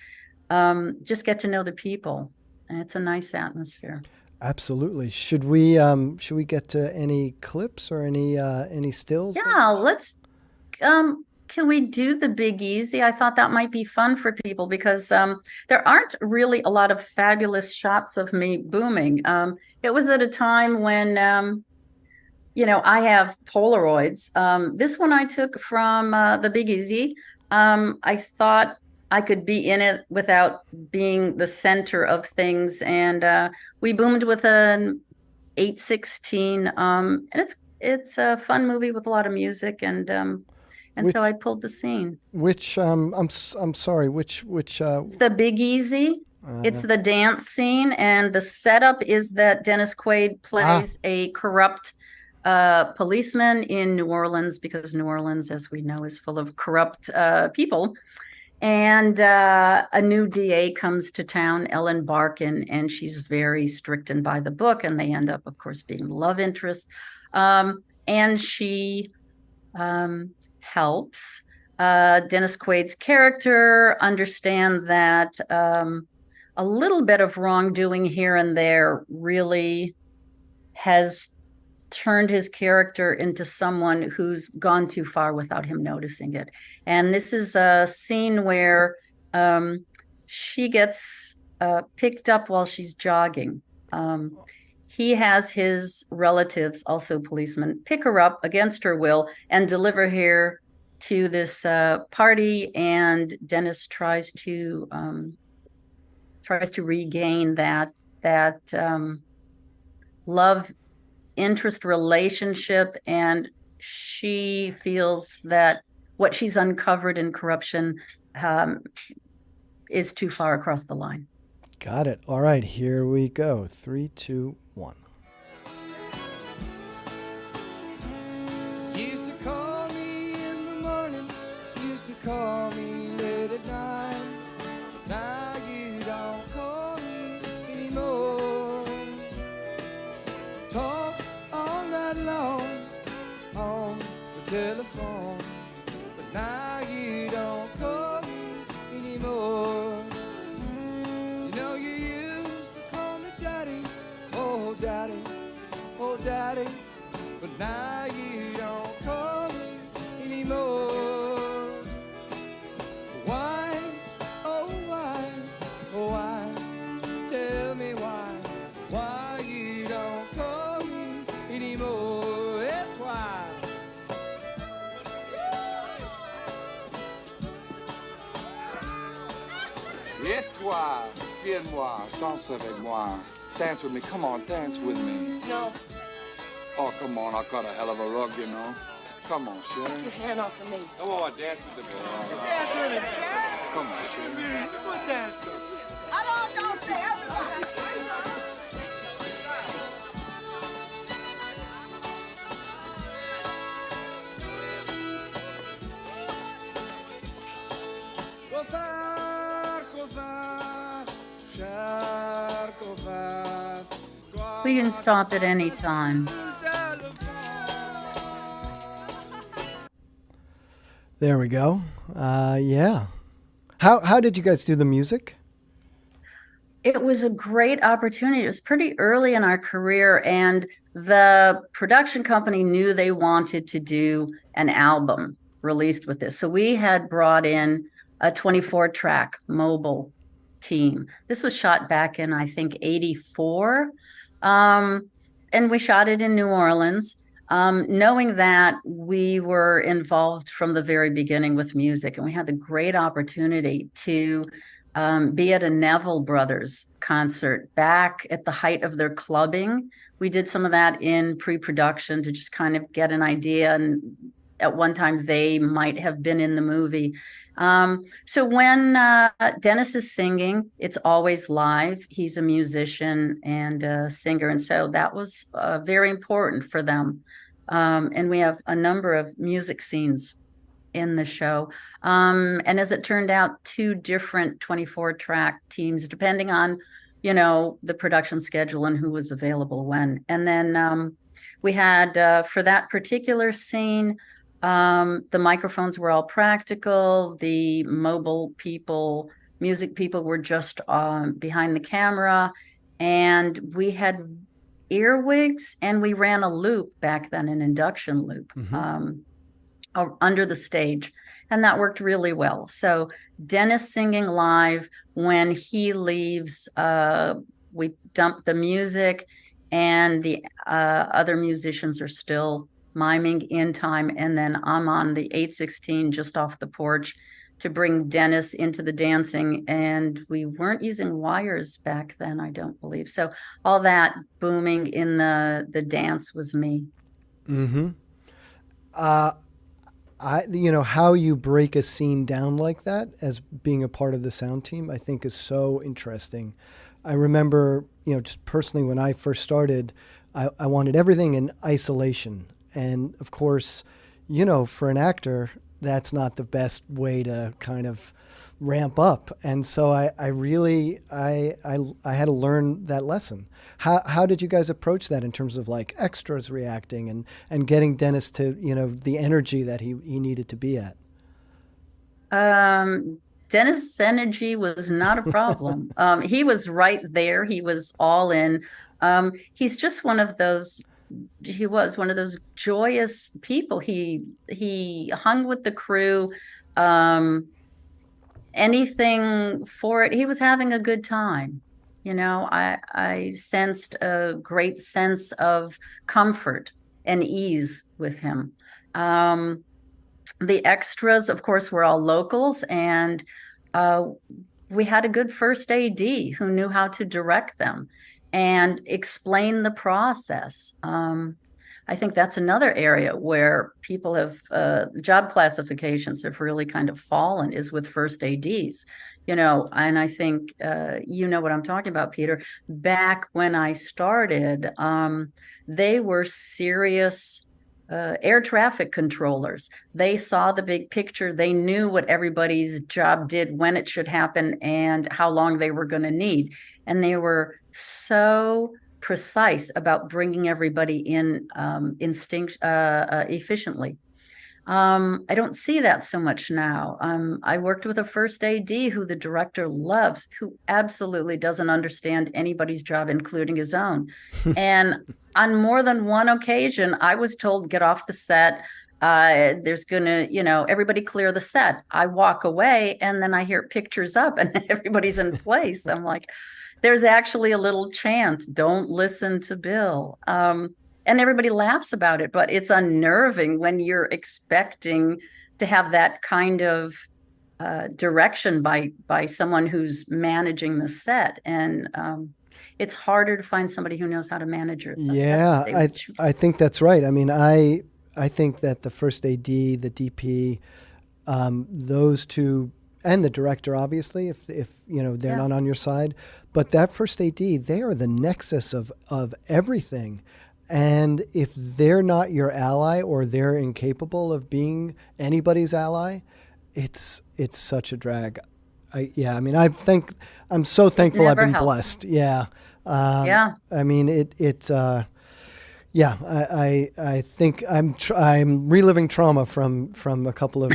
just get to know the people. And it's a nice atmosphere. Absolutely. Should we get to any clips or any stills? Yeah, let's can we do the Big Easy? I thought that might be fun for people because there aren't really a lot of fabulous shots of me booming. It was at a time when I have Polaroids. This one I took from the Big Easy. I thought I could be in it without being the center of things, and we boomed with an 816. And it's a fun movie with a lot of music, and so Which I pulled the scene. which I'm sorry, which The Big Easy. It's uh, the dance scene, and the setup is that Dennis Quaid ah plays a corrupt policeman in New Orleans, because New Orleans, as we know, is full of corrupt people. And a new DA comes to town, Ellen Barkin, and she's very strict and by the book, and they end up, of course, being love interests. And she helps Dennis Quaid's character understand that a little bit of wrongdoing here and there really has turned his character into someone who's gone too far without him noticing it. And this is a scene where she gets picked up while she's jogging. He has his relatives, also policemen, pick her up against her will and deliver her to this party. And Dennis tries to regain that love interest relationship, and she feels that what she's uncovered in corruption is too far across the line. Got it. All right, here we go. 3, 2, 1. Used to call me in the morning, used to call me late at night. Now you don't call me anymore. Talk all night long on the telephone, but now you don't call me anymore. You know you used to call me daddy, oh daddy, oh daddy, but now you don't call me anymore. Why, oh why, oh why, tell me why you don't call me anymore. That's why. Et toi, viens-moi, danse avec moi. Dance with me, come on, dance with me. No, Oh, come on, I got a hell of a rug, you know. Come on, get Sharon. your hand off of me. Come on, dance with the girl. Dance with him, Sharon. Come on, Sharon. Come on, dance. Don't say everybody. We can stop at any time. There we go. Yeah. How did you guys do the music? It was a great opportunity. It was pretty early in our career, and the production company knew they wanted to do an album released with this. So we had brought in a 24-track mobile team. This was shot back in, I think, 84. And we shot it in New Orleans, knowing that we were involved from the very beginning with music. And we had the great opportunity to be at a Neville Brothers concert back at the height of their clubbing. We did some of that in pre-production to just kind of get an idea. And at one time, they might have been in the movie. So when Dennis is singing, it's always live. He's a musician and a singer. And so that was very important for them. And we have a number of music scenes in the show. And as it turned out, 2 different 24-track teams, depending on, the production schedule and who was available when. And then we had, for that particular scene, the microphones were all practical. The mobile people, music people were just behind the camera. And we had earwigs, and we ran a loop back then, an induction loop. Under the stage, and that worked really well. So Dennis singing live. When he leaves, we dump the music, and the other musicians are still miming in time, and then I'm on the 816 just off the porch to bring Dennis into the dancing. And we weren't using wires back then, I don't believe. So all that booming in the dance was me. How you break a scene down like that as being a part of the sound team, I think is so interesting. I remember, just personally when I first started, I wanted everything in isolation. And of course, for an actor, that's not the best way to kind of ramp up. And so I really had to learn that lesson. How did you guys approach that in terms of like extras reacting and getting Dennis to, the energy that he needed to be at? Dennis' energy was not a problem. He was right there. He was all in. He's just he was one of those joyous people. He hung with the crew. Anything for it. He was having a good time. I sensed a great sense of comfort and ease with him. The extras, of course, were all locals, and we had a good first AD who knew how to direct them and explain the process. I think that's another area where people have job classifications have really kind of fallen, is with first ADs, and I think what I'm talking about, Peter. Back when I started, they were serious air traffic controllers. They saw the big picture. They knew what everybody's job did, when it should happen, and how long they were going to need. And they were so precise about bringing everybody in efficiently. I don't see that so much now. I worked with a first AD who the director loves, who absolutely doesn't understand anybody's job, including his own. And on more than one occasion, I was told, get off the set. There's gonna, everybody clear the set. I walk away and then I hear pictures up and everybody's in place. I'm like, there's actually a little chant, don't listen to Bill. And everybody laughs about it, but it's unnerving when you're expecting to have that kind of direction by someone who's managing the set. And it's harder to find somebody who knows how to manage it. Yeah, I think that's right. I mean, I think that the first AD, the DP, those two, and the director, obviously, if they're not on your side, but that first AD, they are the nexus of everything. And if they're not your ally, or they're incapable of being anybody's ally, it's such a drag. I think I'm so thankful I've been blessed. Yeah. I mean, I think I'm reliving trauma from a couple of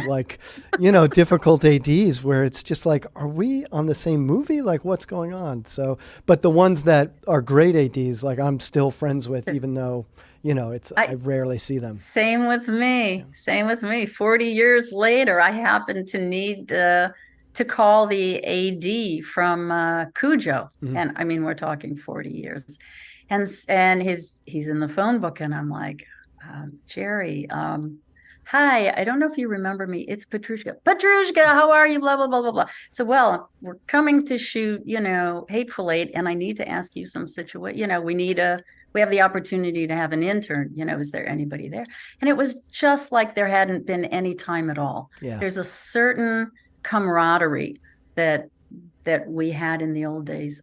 difficult ADs where it's just like, are we on the same movie? Like, what's going on? So, but the ones that are great ADs, like I'm still friends with, even though, I rarely see them. Same with me. 40 years later, I happen to need to call the AD from Cujo. Mm-hmm. And I mean, we're talking 40 years. And he's in the phone book, and I'm like, Jerry, hi, I don't know if you remember me. It's Patrushka. Patrushka, how are you? Blah, blah, blah, blah, blah. So, well, we're coming to shoot, Hateful Eight, and I need to ask you some situation. We have the opportunity to have an intern. Is there anybody there? And it was just like there hadn't been any time at all. Yeah. There's a certain camaraderie that we had in the old days.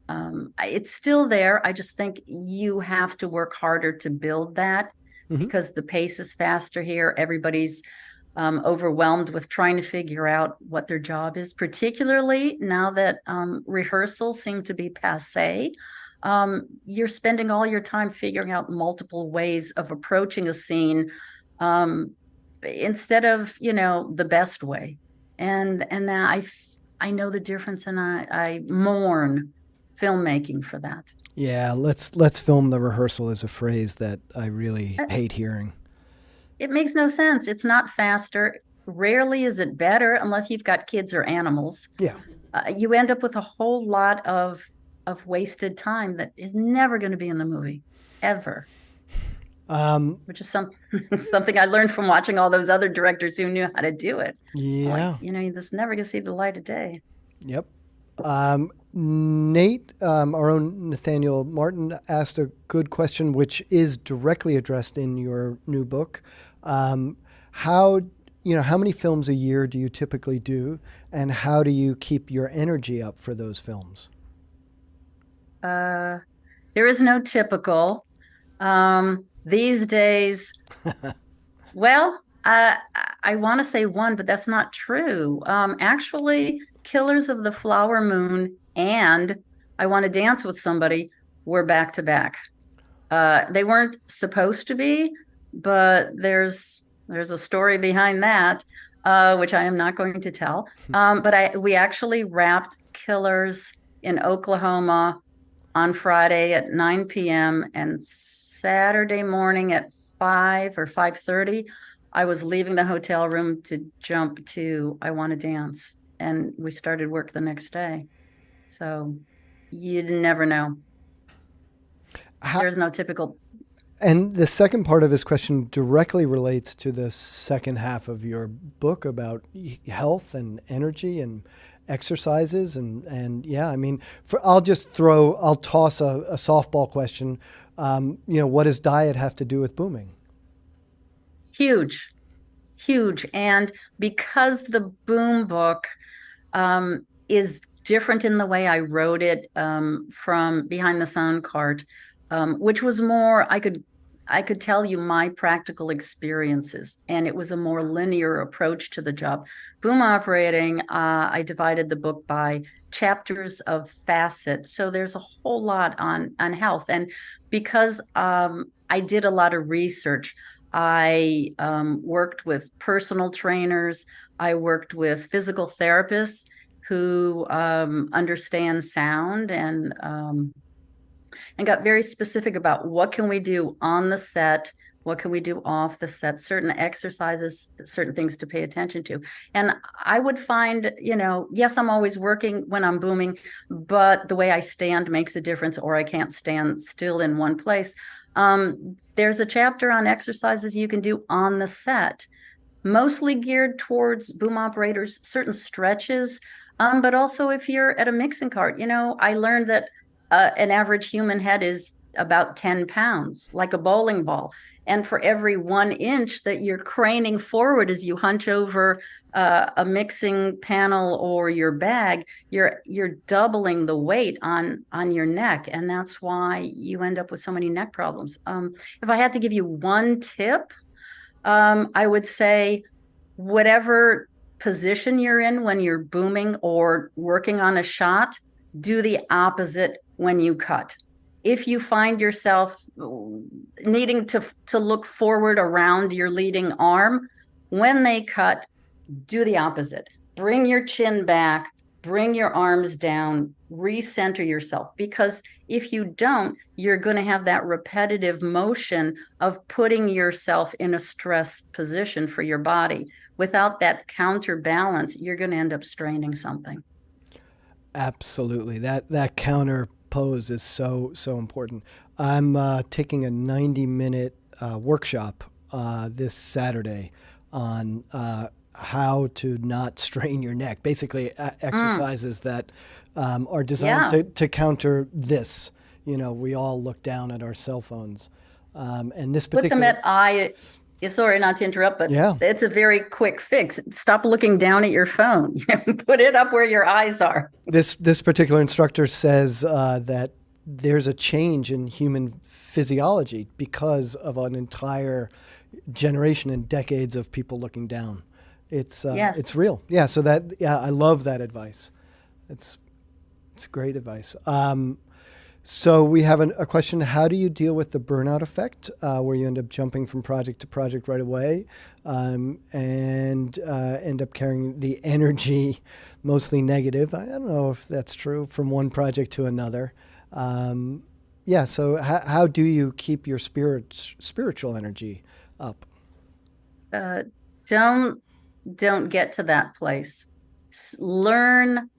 It's still there. I just think you have to work harder to build that, mm-hmm. because the pace is faster here. Everybody's overwhelmed with trying to figure out what their job is, particularly now that rehearsals seem to be passé. You're spending all your time figuring out multiple ways of approaching a scene instead of, the best way. And I know the difference, and I mourn filmmaking for that. Yeah, let's film the rehearsal is a phrase that I really hate hearing. It makes no sense. It's not faster. Rarely is it better unless you've got kids or animals. Yeah. You end up with a whole lot of wasted time that is never going to be in the movie, ever. Which is something I learned from watching all those other directors who knew how to do it. Yeah. This is never going to see the light of day. Yep. Nate, our own Nathaniel Martin, asked a good question, which is directly addressed in your new book. How many films a year do you typically do, and how do you keep your energy up for those films? There is no typical. These days, well, I want to say one, but that's not true. Actually, Killers of the Flower Moon and I Want to Dance with Somebody were back to back. They weren't supposed to be, but there's a story behind that, which I am not going to tell. But we actually wrapped Killers in Oklahoma on Friday at 9 p.m. and Saturday morning at 5 or 5:30, I was leaving the hotel room to jump to I Want to Dance, and we started work the next day. So you never know. There's no typical. And the second part of his question directly relates to the second half of your book about health and energy and exercises and yeah, I mean, I'll toss a softball question. What does diet have to do with booming? Huge. And because the Boom book is different in the way I wrote it from Behind the Sound Cart, which was more, I could tell you my practical experiences, and it was a more linear approach to the job. Boom operating, I divided the book by chapters of facet. So there's a whole lot on health. And because I did a lot of research, I worked with personal trainers. I worked with physical therapists who understand sound and got very specific about what can we do on the set, what can we do off the set, certain exercises, certain things to pay attention to. And I would find, yes, I'm always working when I'm booming, but the way I stand makes a difference, or I can't stand still in one place. There's a chapter on exercises you can do on the set, mostly geared towards boom operators, certain stretches, but also if you're at a mixing cart. I learned that an average human head is about 10 pounds, like a bowling ball. And for every 1 inch that you're craning forward as you hunch over a mixing panel or your bag, you're doubling the weight on your neck. And that's why you end up with so many neck problems. If I had to give you one tip, I would say whatever position you're in when you're booming or working on a shot, do the opposite when you cut. If you find yourself needing to look forward around your leading arm, when they cut, do the opposite. Bring your chin back, bring your arms down, recenter yourself. Because if you don't, you're going to have that repetitive motion of putting yourself in a stress position for your body. Without that counterbalance, you're going to end up straining something. Absolutely. That counter pose is so important. I'm taking a 90-minute workshop this Saturday on how to not strain your neck. Basically, exercises that are designed to counter this. We all look down at our cell phones, and this particular. Put them at eye. Sorry, not to interrupt, but it's a very quick fix. Stop looking down at your phone. Put it up where your eyes are. This particular instructor says that there's a change in human physiology because of an entire generation and decades of people looking down. It's real. Yeah. So I love that advice. It's great advice. So we have a question. How do you deal with the burnout effect, where you end up jumping from project to project right away, and end up carrying the energy, mostly negative? I don't know if that's true, from one project to another. So how do you keep your spiritual energy up? Don't get to that place. Learn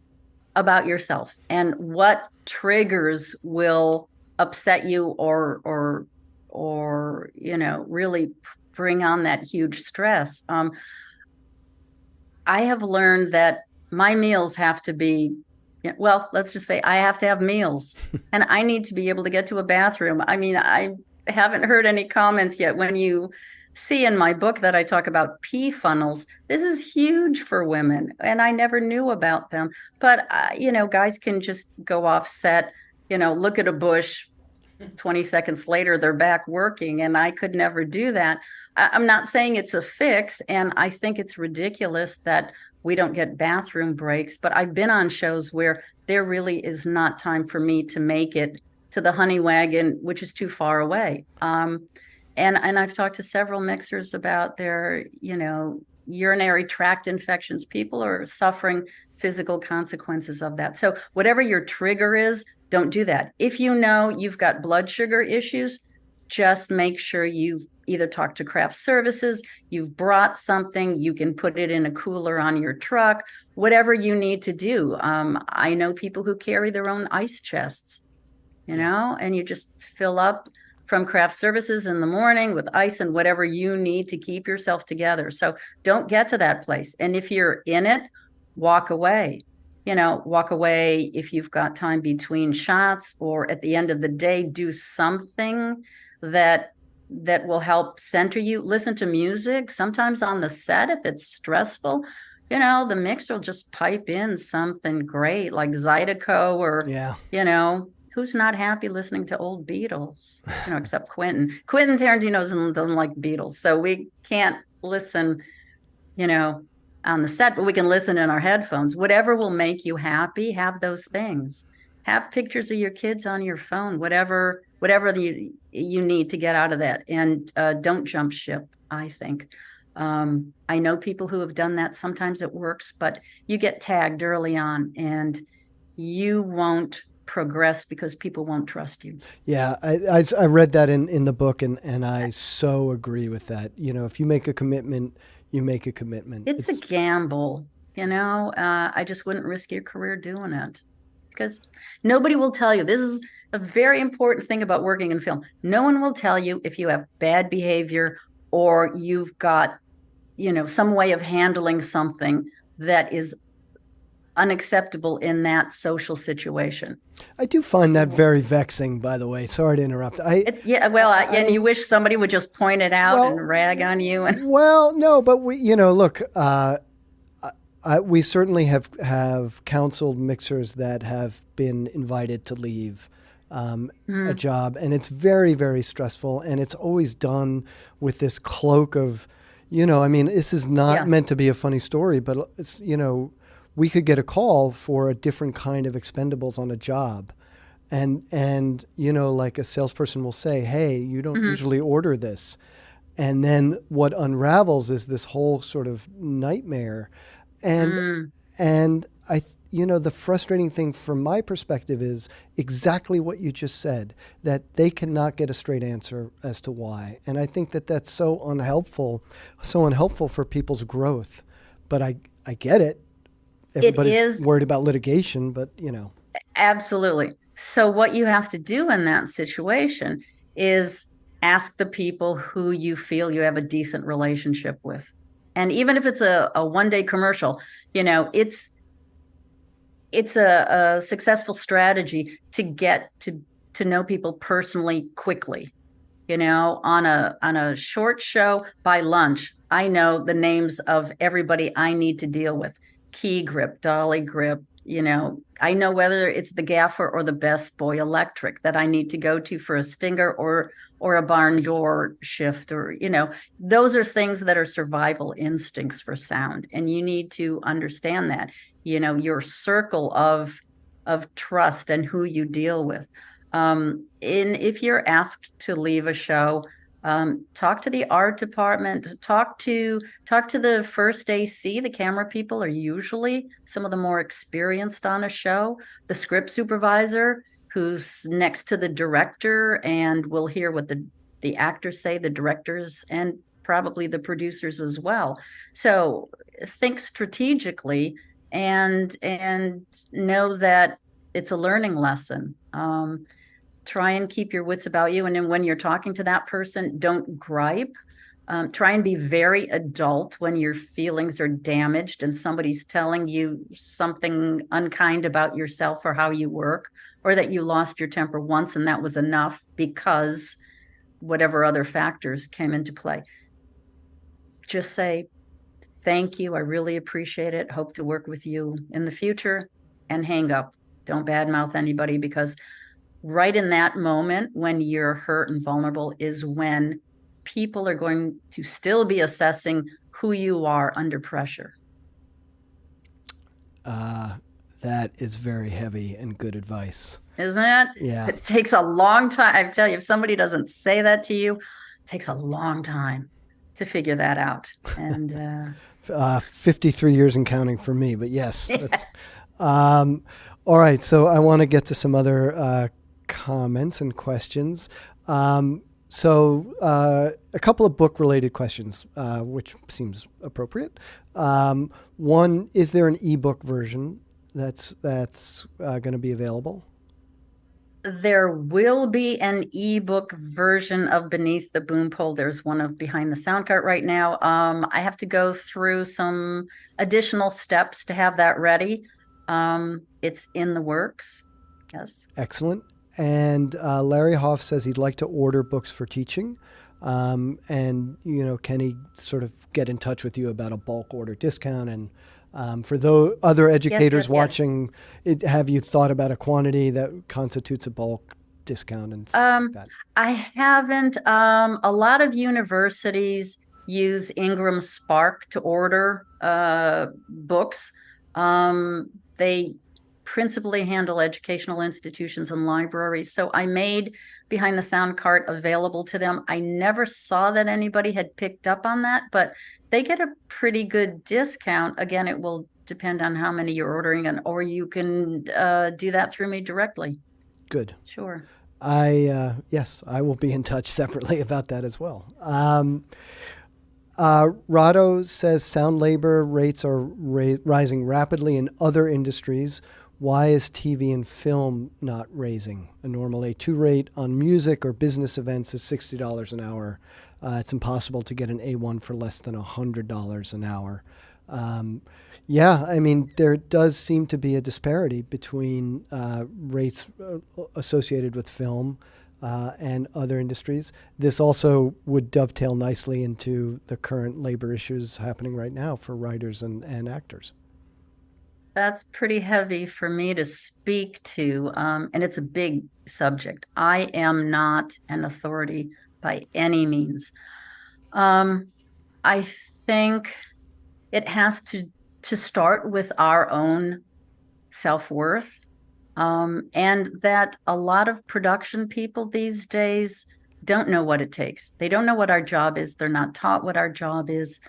about yourself and what triggers will upset you or really bring on that huge stress. I have learned that my meals have to be, let's just say I have to have meals and I need to be able to get to a bathroom. I mean, I haven't heard any comments yet. When you see in my book that I talk about pee funnels, this is huge for women, and I never knew about them. But guys can just go off set, look at a bush, 20 seconds later, they're back working, and I could never do that. I'm not saying it's a fix, and I think it's ridiculous that we don't get bathroom breaks, but I've been on shows where there really is not time for me to make it to the honey wagon, which is too far away. And I've talked to several mixers about their, urinary tract infections. People are suffering physical consequences of that. So whatever your trigger is, don't do that. If you know you've got blood sugar issues, just make sure you've either talked to craft services, you've brought something, you can put it in a cooler on your truck, whatever you need to do. I know people who carry their own ice chests, and you just fill up from craft services in the morning with ice and whatever you need to keep yourself together. So don't get to that place. And if you're in it, walk away. Walk away if you've got time between shots, or at the end of the day, do something that will help center you. Listen to music. Sometimes on the set, if it's stressful, the mixer will just pipe in something great like Zydeco, or, who's not happy listening to old Beatles, except Quentin. Quentin Tarantino doesn't like Beatles. So we can't listen, on the set, but we can listen in our headphones. Whatever will make you happy, have those things. Have pictures of your kids on your phone, whatever you need to get out of that. And don't jump ship, I think. I know people who have done that. Sometimes it works, but you get tagged early on and you won't progress because people won't trust you. Yeah, I read that in the book, and I so agree with that. If you make a commitment, you make a commitment. It's a gamble, I just wouldn't risk your career doing it, because nobody will tell you. This is a very important thing about working in film. No one will tell you if you have bad behavior or you've got, some way of handling something that is unacceptable in that social situation. I do find that very vexing, by the way. Sorry to interrupt. And you wish somebody would just point it out and rag on you. Well, no, but we, look, we certainly have counseled mixers that have been invited to leave a job, and it's very, very stressful, and it's always done with this cloak of, this is not meant to be a funny story, but it's, we could get a call for a different kind of expendables on a job. And like a salesperson will say, hey, you don't usually order this. And then what unravels is this whole sort of nightmare. And I, the frustrating thing from my perspective is exactly what you just said, that they cannot get a straight answer as to why. And I think that that's so unhelpful for people's growth. But I get it. Everybody's worried about litigation, but Absolutely. So what you have to do in that situation is ask the people who you feel you have a decent relationship with. And even if it's a one-day commercial, it's a successful strategy to get to know people personally quickly. On a short show by lunch, I know the names of everybody I need to deal with. Key grip, dolly grip, I know whether it's the gaffer or the best boy electric that I need to go to for a stinger or a barn door shift, or, those are things that are survival instincts for sound. And you need to understand that, your circle of trust and who you deal with. If you're asked to leave a show, talk to the art department, talk to the first AC. The camera people are usually some of the more experienced on a show. The script supervisor, who's next to the director and will hear what the actors say, the directors, and probably the producers as well. So think strategically and know that it's a learning lesson. Try and keep your wits about you. And then when you're talking to that person, don't gripe. Try and be very adult when your feelings are damaged and somebody's telling you something unkind about yourself or how you work, or that you lost your temper once and that was enough because whatever other factors came into play. Just say, thank you. I really appreciate it. Hope to work with you in the future, and hang up. Don't badmouth anybody, because right in that moment when you're hurt and vulnerable is when people are going to still be assessing who you are under pressure. That is very heavy and good advice. Isn't it? Yeah. It takes a long time. I tell you, if somebody doesn't say that to you, it takes a long time to figure that out. And 53 years and counting for me, but yes. All right, so I want to get to some other comments and questions. So a couple of book-related questions, which seems appropriate. One, is there an ebook version that's going to be available? there will be an ebook version of Beneath the Boom Pole. There's one of Behind the Sound Cart right now. I have to go through some additional steps to have that ready. It's in the works. Yes. Excellent. And Larry Hoff says he'd like to order books for teaching. And, can he sort of get in touch with you about a bulk order discount? And for those other educators watching, have you thought about a quantity that constitutes a bulk discount and stuff like that? I haven't. A lot of universities use Ingram Spark to order books. They principally handle educational institutions and libraries. So I made Behind the Sound Cart available to them. I never saw that anybody had picked up on that, but they get a pretty good discount. Again, it will depend on how many you're ordering, or you can do that through me directly. Good. Sure. Yes, I will be in touch separately about that as well. Rado says sound labor rates are rising rapidly in other industries. Why is TV and film not raising? A normal A2 rate on music or business events is $60 an hour. It's impossible to get an A1 for less than $100 an hour. There does seem to be a disparity between rates associated with film and other industries. This also would dovetail nicely into the current labor issues happening right now for writers and actors. That's pretty heavy for me to speak to, and it's a big subject. I am not an authority by any means. I think it has to start with our own self-worth, and that a lot of production people these days don't know what it takes. They don't know what our job is. They're not taught what our job is.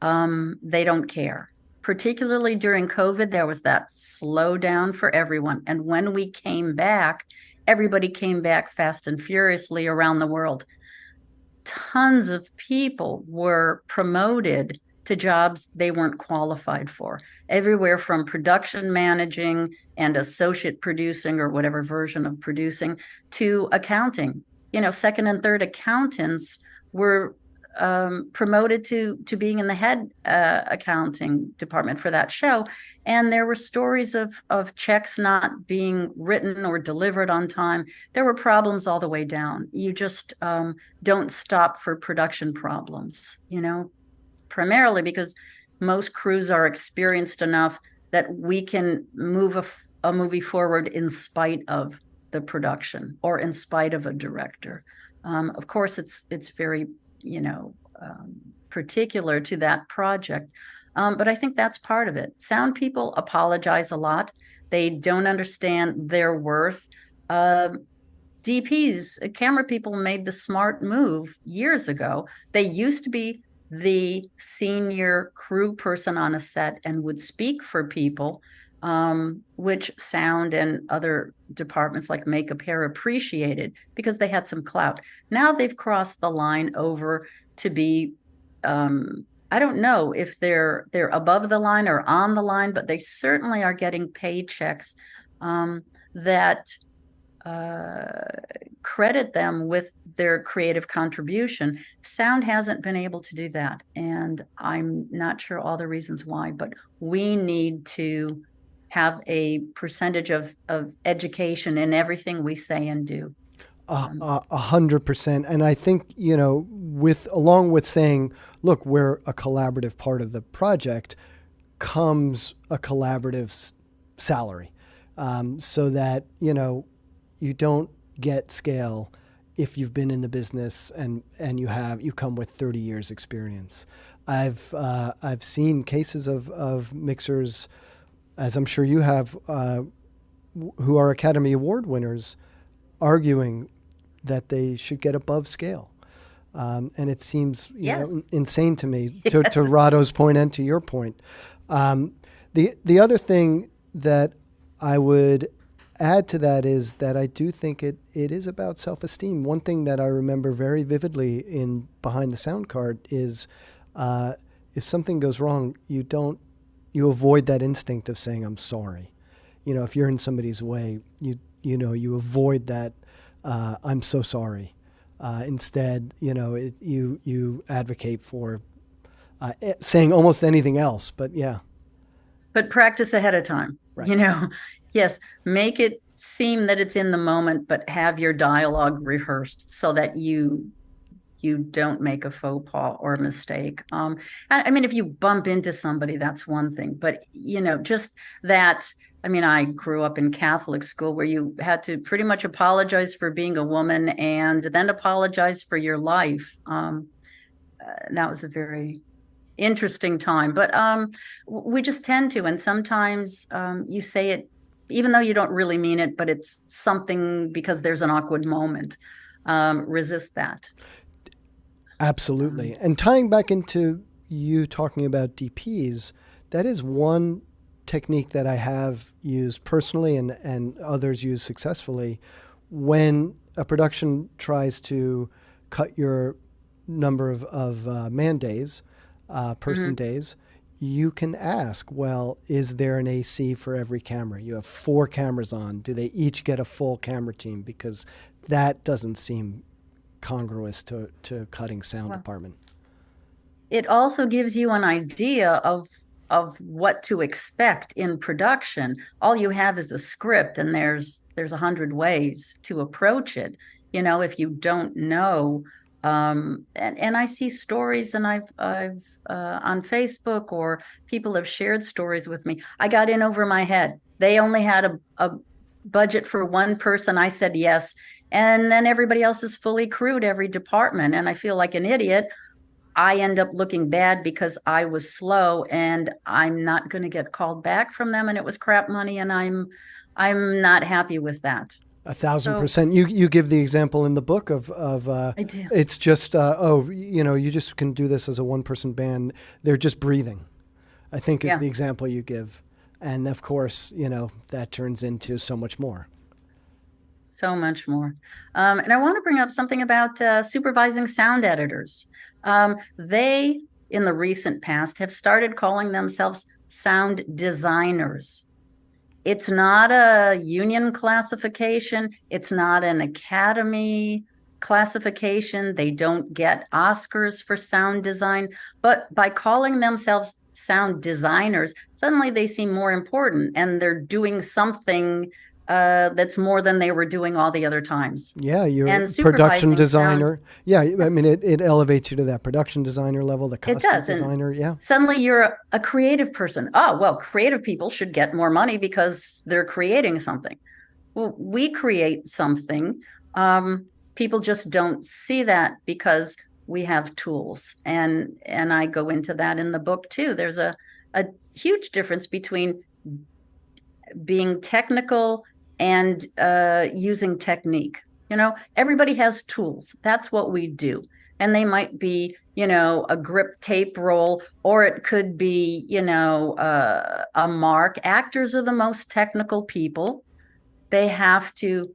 They don't care. Particularly during COVID, there was that slowdown for everyone. And when we came back, everybody came back fast and furiously around the world. Tons of people were promoted to jobs they weren't qualified for, everywhere from production managing and associate producing or whatever version of producing to accounting. Second and third accountants were promoted to being in the head accounting department for that show. And there were stories of checks not being written or delivered on time. There were problems all the way down. You just don't stop for production problems, primarily because most crews are experienced enough that we can move a movie forward in spite of the production or in spite of a director. Of course, it's very particular to that project. But I think that's part of it. Sound people apologize a lot. They don't understand their worth. DPs, camera people made the smart move years ago. They used to be the senior crew person on a set and would speak for people, which sound and other departments like makeup, hair appreciated because they had some clout. Now they've crossed the line over to be, I don't know if they're above the line or on the line, but they certainly are getting paychecks that credit them with their creative contribution. Sound hasn't been able to do that, and I'm not sure all the reasons why, but we need to have a percentage of education in everything we say and do. 100%. And I think, along with saying, look, we're a collaborative part of the project, comes a collaborative salary, so that, you don't get scale if you've been in the business and you come with 30 years experience. I've seen cases of mixers, as I'm sure you have, who are Academy Award winners, arguing that they should get above scale. And it seems insane to me, to Rado's point and to your point. The other thing that I would add to that is that I do think it is about self-esteem. One thing that I remember very vividly in Behind the Sound Card is if something goes wrong, you avoid that instinct of saying, I'm sorry. If you're in somebody's way, you avoid that, I'm so sorry. Instead, you advocate for saying almost anything else, but yeah. But practice ahead of time, right. Yes, make it seem that it's in the moment, but have your dialogue rehearsed so that you don't make a faux pas or a mistake. I mean, if you bump into somebody, that's one thing, but just that. I mean, I grew up in Catholic school where you had to pretty much apologize for being a woman and then apologize for your life. That was a very interesting time, but we just tend to, and sometimes you say it even though you don't really mean it, but it's something because there's an awkward moment. Resist that. Absolutely. And tying back into you talking about DPs, that is one technique that I have used personally and others use successfully. When a production tries to cut your number of man days, person days, you can ask, well, is there an AC for every camera? You have 4 cameras on. Do they each get a full camera team? Because that doesn't seem congruous to cutting sound department. It also gives you an idea of what to expect in production. All you have is a script, and there's 100 ways to approach it. If you don't know, and I see stories, and I've on Facebook, or people have shared stories with me. I got in over my head. They only had a budget for one person. I said yes. And then everybody else is fully crewed, every department. And I feel like an idiot. I end up looking bad because I was slow, and I'm not going to get called back from them. And it was crap money, and I'm not happy with that. 1,000%. You give the example in the book of I do. It's just you just can do this as a one-person band. They're just breathing, I think, is the example you give, and of course that turns into so much more. So much more. And I want to bring up something about supervising sound editors. They, in the recent past, have started calling themselves sound designers. It's not a union classification. It's not an Academy classification. They don't get Oscars for sound design. But by calling themselves sound designers, suddenly they seem more important, and they're doing something that's more than they were doing all the other times. Yeah, you're a production designer. I mean, it elevates you to that production designer level, the costume designer. And suddenly you're a creative person. Oh, well, creative people should get more money because they're creating something. Well, we create something. People just don't see that because we have tools. And I go into that in the book too. There's a huge difference between being technical and using technique. Everybody has tools. That's what we do. And they might be, a grip tape roll, or it could be, a mark. Actors are the most technical people. They have to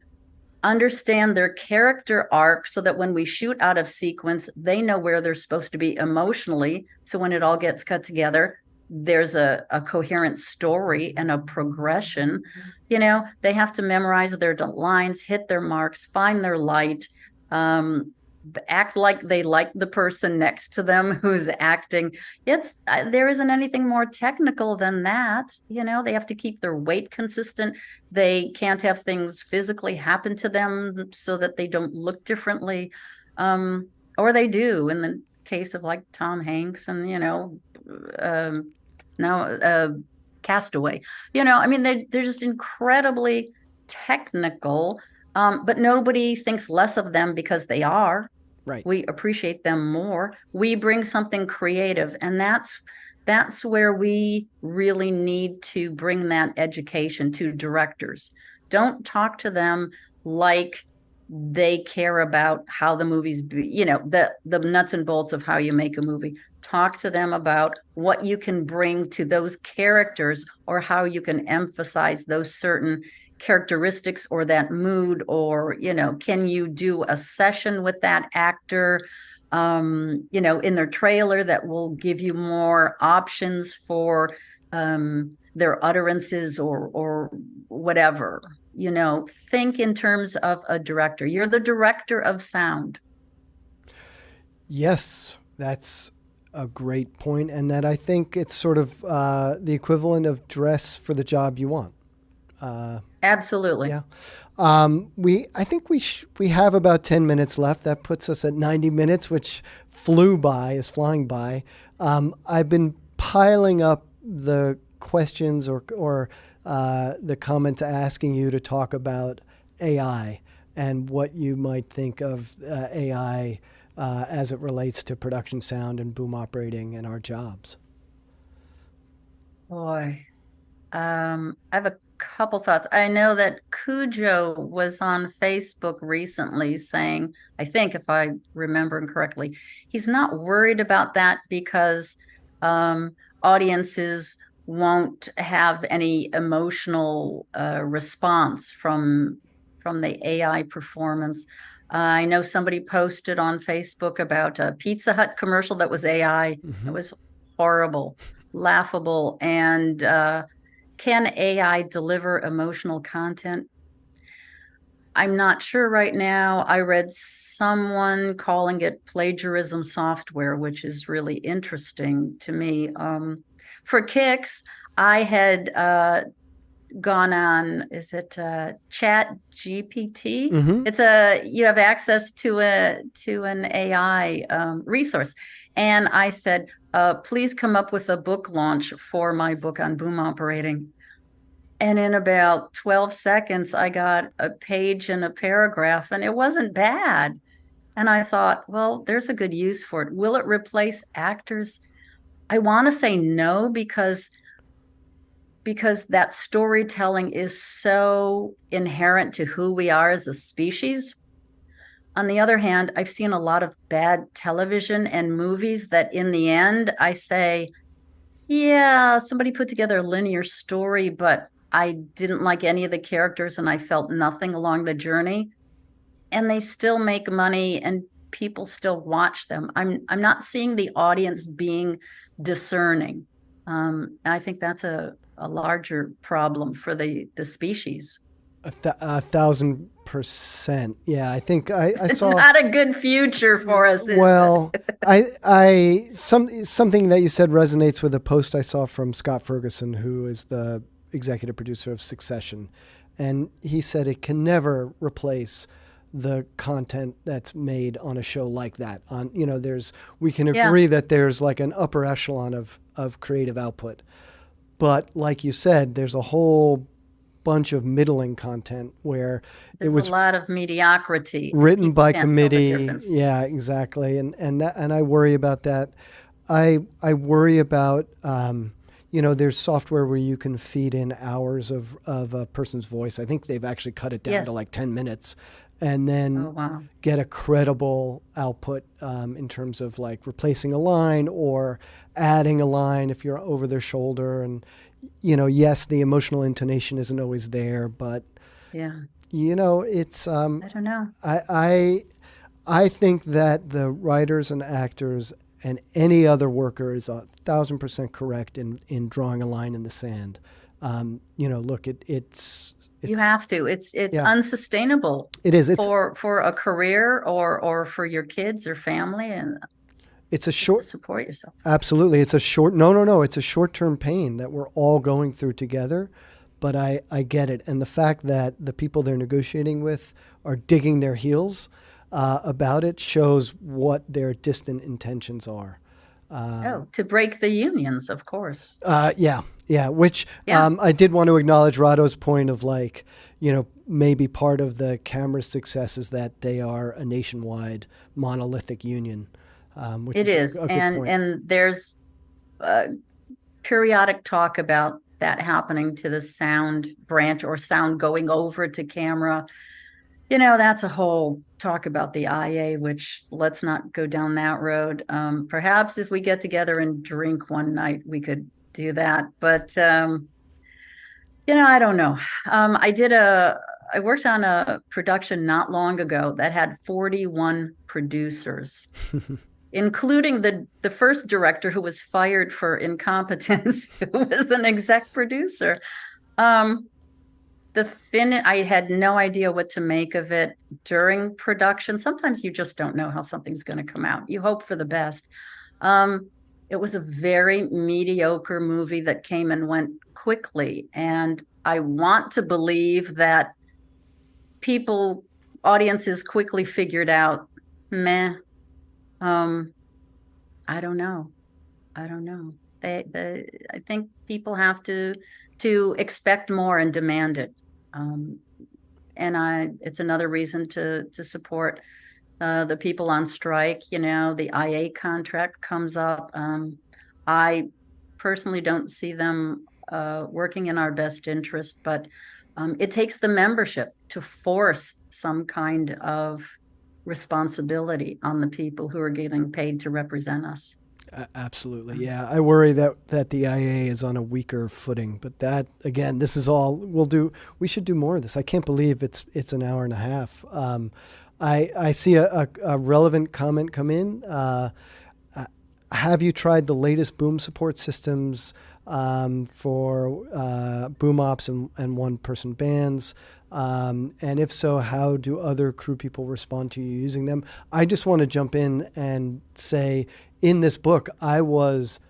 understand their character arc so that when we shoot out of sequence, they know where they're supposed to be emotionally. So when it all gets cut together, there's a coherent story and a progression. They have to memorize their lines, hit their marks, find their light, act like they like the person next to them who's acting. There isn't anything more technical than that. They have to keep their weight consistent. They can't have things physically happen to them so that they don't look differently, or they do in the case of like Tom Hanks and now Castaway. I mean, they're just incredibly technical, But nobody thinks less of them because they are. Right. We appreciate them more. We bring something creative, and that's where we really need to bring that education to directors. Don't talk to them like they care about how the movies be, the nuts and bolts of how you make a movie. Talk to them about what you can bring to those characters, or how you can emphasize those certain characteristics or that mood, or can you do a session with that actor in their trailer that will give you more options for their utterances, or whatever. Think in terms of a director. You're the director of sound. Yes, that's a great point, and that I think it's sort of the equivalent of dress for the job you want. Absolutely. Yeah. I think we have about 10 minutes left. That puts us at 90 minutes, which is flying by. I've been piling up the questions or the comments asking you to talk about AI and what you might think of AI as it relates to production sound and boom operating and our jobs. Boy, I have a couple thoughts. I know that Cujo was on Facebook recently saying, I think if I remember correctly, he's not worried about that because audiences won't have any emotional response from the AI performance. I know somebody posted on Facebook about a Pizza Hut commercial that was AI. Mm-hmm. It was horrible, laughable, and can AI deliver emotional content? I'm not sure right now. I read someone calling it plagiarism software, which is really interesting to me. For kicks, I had gone on, is it Chat GPT? Mm-hmm. You have access to an AI resource. And I said, please come up with a book launch for my book on boom operating. And in about 12 seconds, I got a page and a paragraph, and it wasn't bad. And I thought, well, there's a good use for it. Will it replace actors? I want to say no, because that storytelling is so inherent to who we are as a species. On the other hand, I've seen a lot of bad television and movies that in the end I say, yeah, somebody put together a linear story, but I didn't like any of the characters and I felt nothing along the journey. And they still make money and people still watch them. I'm not seeing the audience being discerning. I think that's a larger problem for the species. 1,000%. Yeah, I think I saw. It's not a good future for us. Well, something that you said resonates with a post I saw from Scott Ferguson, who is the executive producer of Succession, and he said it can never replace the content that's made on a show like that. We can agree that there's like an upper echelon of creative output, but like you said, there's a whole bunch of middling content where there's it was a lot of mediocrity written by committee. Yeah, exactly. And I worry about that. I worry about, there's software where you can feed in hours of a person's voice. I think they've actually cut it down to like 10 minutes and then get a credible output in terms of like replacing a line or adding a line if you're over their shoulder. And, yes, the emotional intonation isn't always there, but it's, I don't know. I think that the writers and actors and any other worker is 1,000% correct in drawing a line in the sand. Look, it's you have to. It's unsustainable. It is. It's for a career or for your kids or family, and it's a short support yourself. Absolutely, it's a short. No. It's a short-term pain that we're all going through together. But I get it, and the fact that the people they're negotiating with are digging their heels about it shows what their distant intentions are. To break the unions, of course. Which I did want to acknowledge Rado's point of like, maybe part of the camera's success is that they are a nationwide monolithic union. Which It is, a good point. and there's periodic talk about that happening to the sound branch or sound going over to camera. That's a whole talk about the IA, which let's not go down that road. Perhaps if we get together and drink one night, we could do that. But, I don't know. I worked on a production not long ago that had 41 producers, including the first director who was fired for incompetence, who was an exec producer. I had no idea what to make of it during production. Sometimes you just don't know how something's going to come out. You hope for the best. It was a very mediocre movie that came and went quickly. And I want to believe that audiences quickly figured out, meh, I don't know. I think people have to expect more and demand it. It's another reason to support the people on strike. The IA contract comes up. I personally don't see them working in our best interest, but it takes the membership to force some kind of responsibility on the people who are getting paid to represent us. Absolutely. Yeah. I worry that the IA is on a weaker footing, but that, again, this is all we should do more of this. I can't believe it's an hour and a half. I see a relevant comment come in. Have you tried the latest boom support systems for boom ops and one-person bands? And if so, how do other crew people respond to you using them? I just want to jump in and say, in this book, I was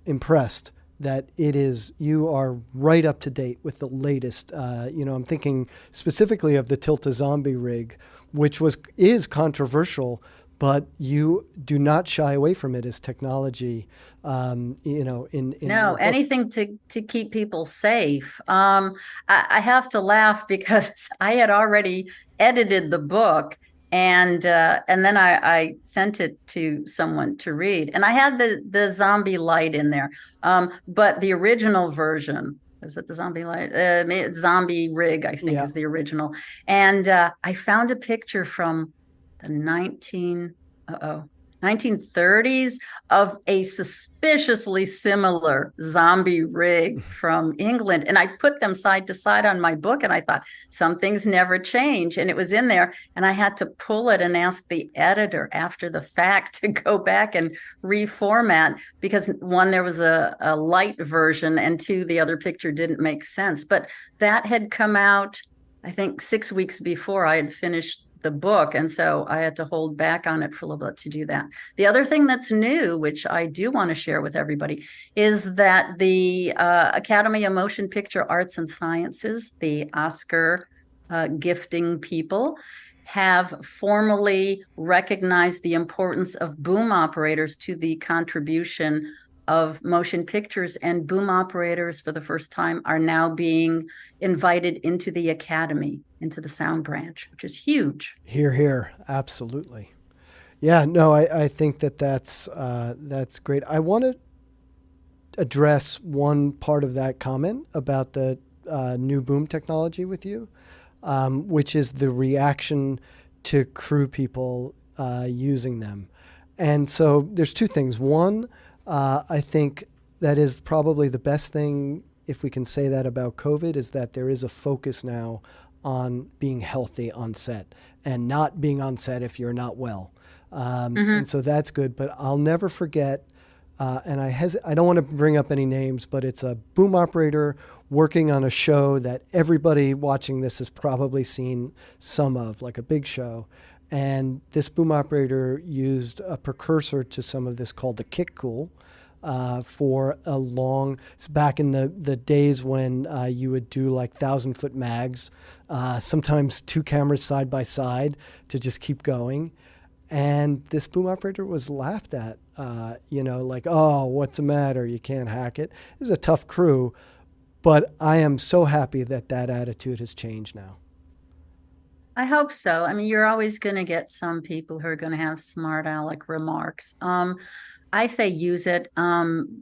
impressed that you are right up to date with the latest. I'm thinking specifically of the Tilt-A-Zombie rig, which is controversial, but you do not shy away from it as technology. Anything to keep people safe. I have to laugh because I had already edited the book, and then I sent it to someone to read, and I had the zombie light in there, but the original version. Is it the zombie light? Zombie rig, I think, is the original. And I found a picture from the 1930s of a suspiciously similar zombie rig from England. And I put them side to side on my book, and I thought, some things never change. And it was in there, and I had to pull it and ask the editor after the fact to go back and reformat, because one, there was a light version, and two, the other picture didn't make sense. But that had come out, I think, 6 weeks before I had finished the book, and so I had to hold back on it for a little bit to do that. The other thing that's new, which I do want to share with everybody, is that the Academy of Motion Picture Arts and Sciences, the Oscar gifting people, have formally recognized the importance of boom operators to the contribution of motion pictures, and boom operators for the first time are now being invited into the Academy, into the sound branch, which is huge. Hear, hear. Absolutely. Yeah, no, I think that's great. I want to address one part of that comment about the new boom technology with you, which is the reaction to crew people using them. And so there's two things. One, I think that is probably the best thing, if we can say that about COVID, is that there is a focus now on being healthy on set and not being on set if you're not well. And so that's good. But I'll never forget, and I don't want to bring up any names, but it's a boom operator working on a show that everybody watching this has probably seen some of, like a big show. And this boom operator used a precursor to some of this called the kick cool for a long, it's back in the days when you would do like 1,000-foot mags, sometimes two cameras side by side to just keep going. And this boom operator was laughed at, like, oh, what's the matter? You can't hack it. It's a tough crew. But I am so happy that attitude has changed now. I hope so. I mean, you're always going to get some people who are going to have smart aleck remarks. I say use it.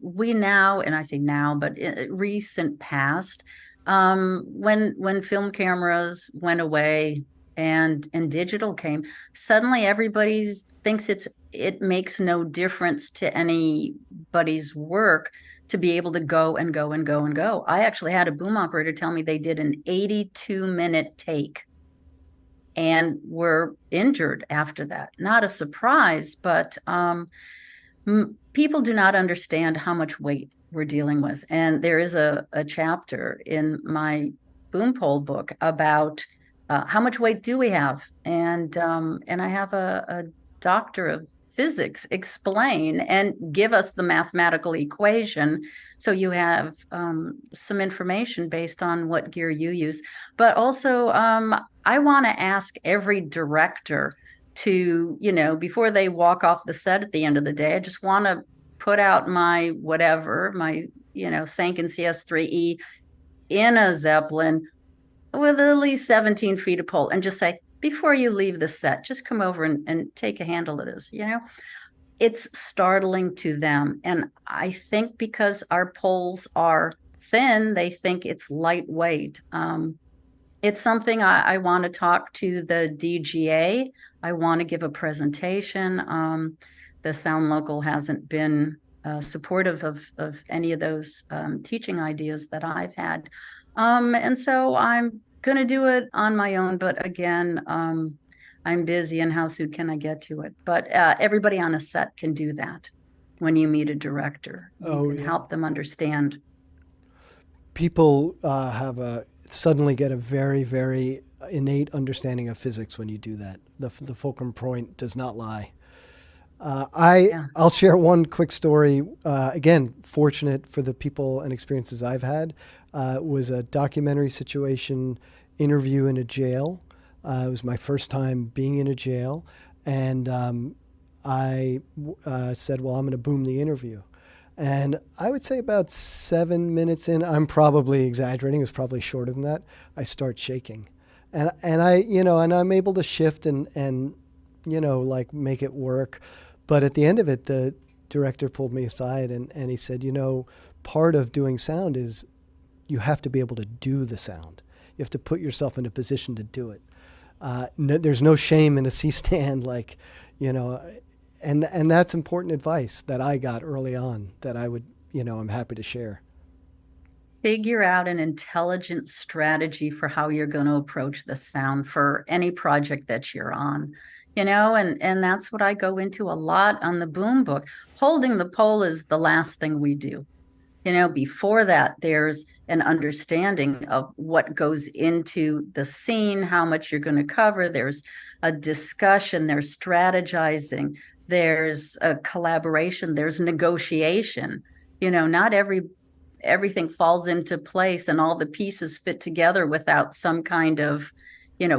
We now, and I say now, but recent past, when film cameras went away and digital came, suddenly everybody thinks it makes no difference to anybody's work to be able to go and go and go and go. I actually had a boom operator tell me they did an 82-minute take and were injured after that. Not a surprise, but people do not understand how much weight we're dealing with. And there is a chapter in my boom pole book about how much weight do we have, and I have a doctor of physics explain and give us the mathematical equation, so you have some information based on what gear you use. But also, I want to ask every director to, before they walk off the set at the end of the day, I just want to put out my whatever, my, Sanken CS3E in a Zeppelin with at least 17 feet of pole, and just say, before you leave the set, just come over and take a handle of this. It's startling to them. And I think because our poles are thin, they think it's lightweight. It's something I want to talk to the DGA. I want to give a presentation. The Sound Local hasn't been supportive of any of those teaching ideas that I've had. And so I'm going to do it on my own. But again, I'm busy, and how soon can I get to it? But everybody on a set can do that when you meet a director. You can help them understand. People suddenly get a very, very innate understanding of physics when you do that. The fulcrum point does not lie. I'll share one quick story. Again, fortunate for the people and experiences I've had. It was a documentary situation interview in a jail. It was my first time being in a jail. And I said, well, I'm going to boom the interview. And I would say about 7 minutes in, I'm probably exaggerating, it was probably shorter than that, I start shaking. And I, and I'm able to shift and make it work. But at the end of it, the director pulled me aside and he said, part of doing sound is you have to be able to do the sound. You have to put yourself in a position to do it. There's no shame in a C-stand, and that's important advice that I got early on that I would, I'm happy to share. Figure out an intelligent strategy for how you're going to approach the sound for any project that you're on, and that's what I go into a lot on the boom book. Holding the pole is the last thing we do. Before that, there's an understanding of what goes into the scene, how much you're going to cover. There's a discussion, there's strategizing, there's a collaboration, there's negotiation. Not everything falls into place and all the pieces fit together without some kind of,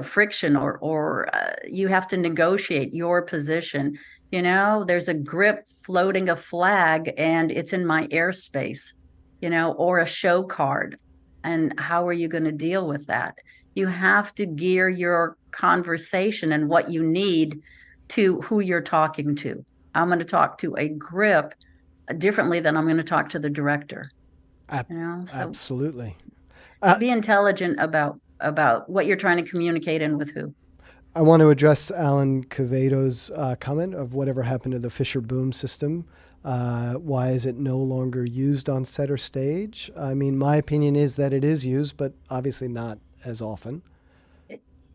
friction or you have to negotiate your position. There's a grip floating a flag and it's in my airspace, or a show card. And how are you going to deal with that? You have to gear your conversation and what you need to who you're talking to. I'm going to talk to a grip differently than I'm going to talk to the director. Absolutely. Be intelligent about what you're trying to communicate and with who. I want to address Alan Queveto's comment of whatever happened to the Fisher boom system. Why is it no longer used on set or stage? I mean, my opinion is that it is used, but obviously not as often.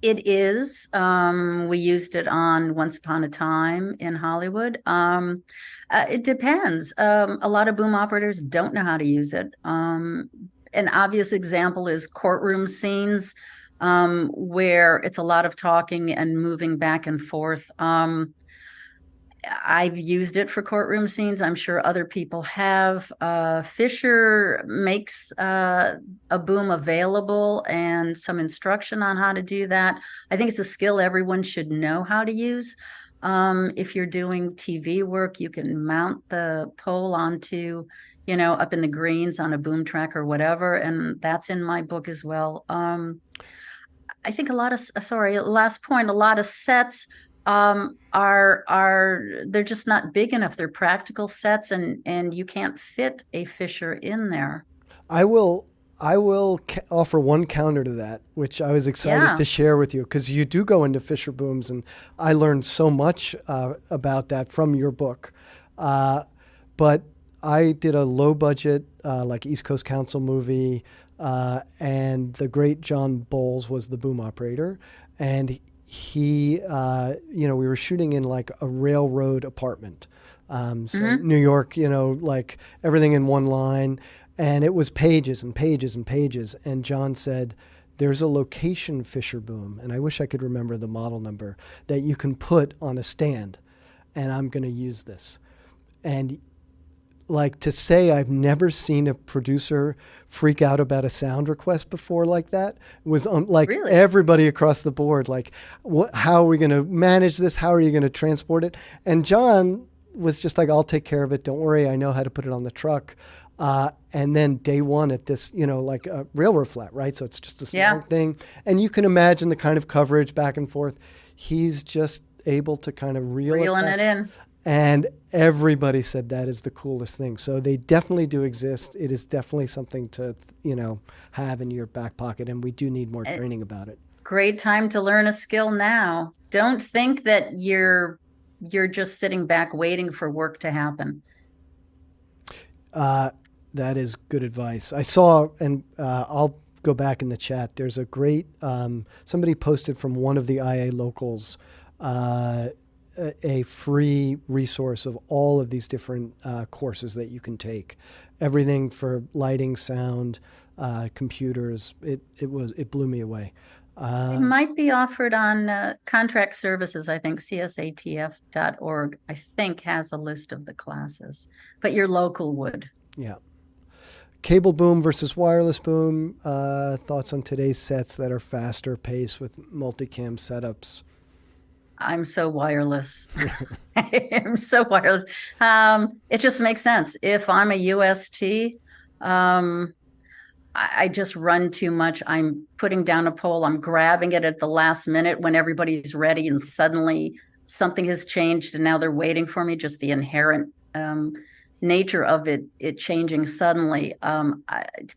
It is. We used it on Once Upon a Time in Hollywood. It depends. A lot of boom operators don't know how to use it. An obvious example is courtroom scenes where it's a lot of talking and moving back and forth. I've used it for courtroom scenes. I'm sure other people have. Fisher makes a boom available and some instruction on how to do that. I think it's a skill everyone should know how to use. If you're doing TV work, you can mount the pole onto, up in the greens on a boom track or whatever. And that's in my book as well. I think last point, a lot of sets they're just not big enough. They're practical sets, and you can't fit a Fisher in there. I will offer one counter to that, which I was excited to share with you, because you do go into Fisher booms, and I learned so much about that from your book. But I did a low budget, like East Coast Council movie, and the great John Bowles was the boom operator, and he, we were shooting in like a railroad apartment. New York, like everything in one line. And it was pages and pages and pages. And John said, there's a location Fisher boom, and I wish I could remember the model number, that you can put on a stand, and I'm going to use this. And like, to say I've never seen a producer freak out about a sound request before like that was Really? Everybody across the board, like, how are we going to manage this? How are you going to transport it? And John was just like, I'll take care of it. Don't worry. I know how to put it on the truck. And then day one at this, like a railroad flat, right? So it's just a small thing. And you can imagine the kind of coverage back and forth. He's just able to kind of reeling it in. And everybody said that is the coolest thing. So they definitely do exist. It is definitely something to, have in your back pocket. And we do need more training about it. Great time to learn a skill now. Don't think that you're just sitting back waiting for work to happen. That is good advice. I saw, and I'll go back in the chat, there's a great, somebody posted from one of the IA locals, a free resource of all of these different courses that you can take. Everything for lighting, sound, computers. It blew me away. It might be offered on contract services. I think csatf.org, I think, has a list of the classes, but your local would. Yeah. Cable boom versus wireless boom. Thoughts on today's sets that are faster paced with multicam setups? I'm so wireless. I'm so wireless. It just makes sense. If I'm a UST, I just run too much. I'm putting down a pole. I'm grabbing it at the last minute when everybody's ready, and suddenly something has changed, and now they're waiting for me. Just the inherent nature of it changing suddenly.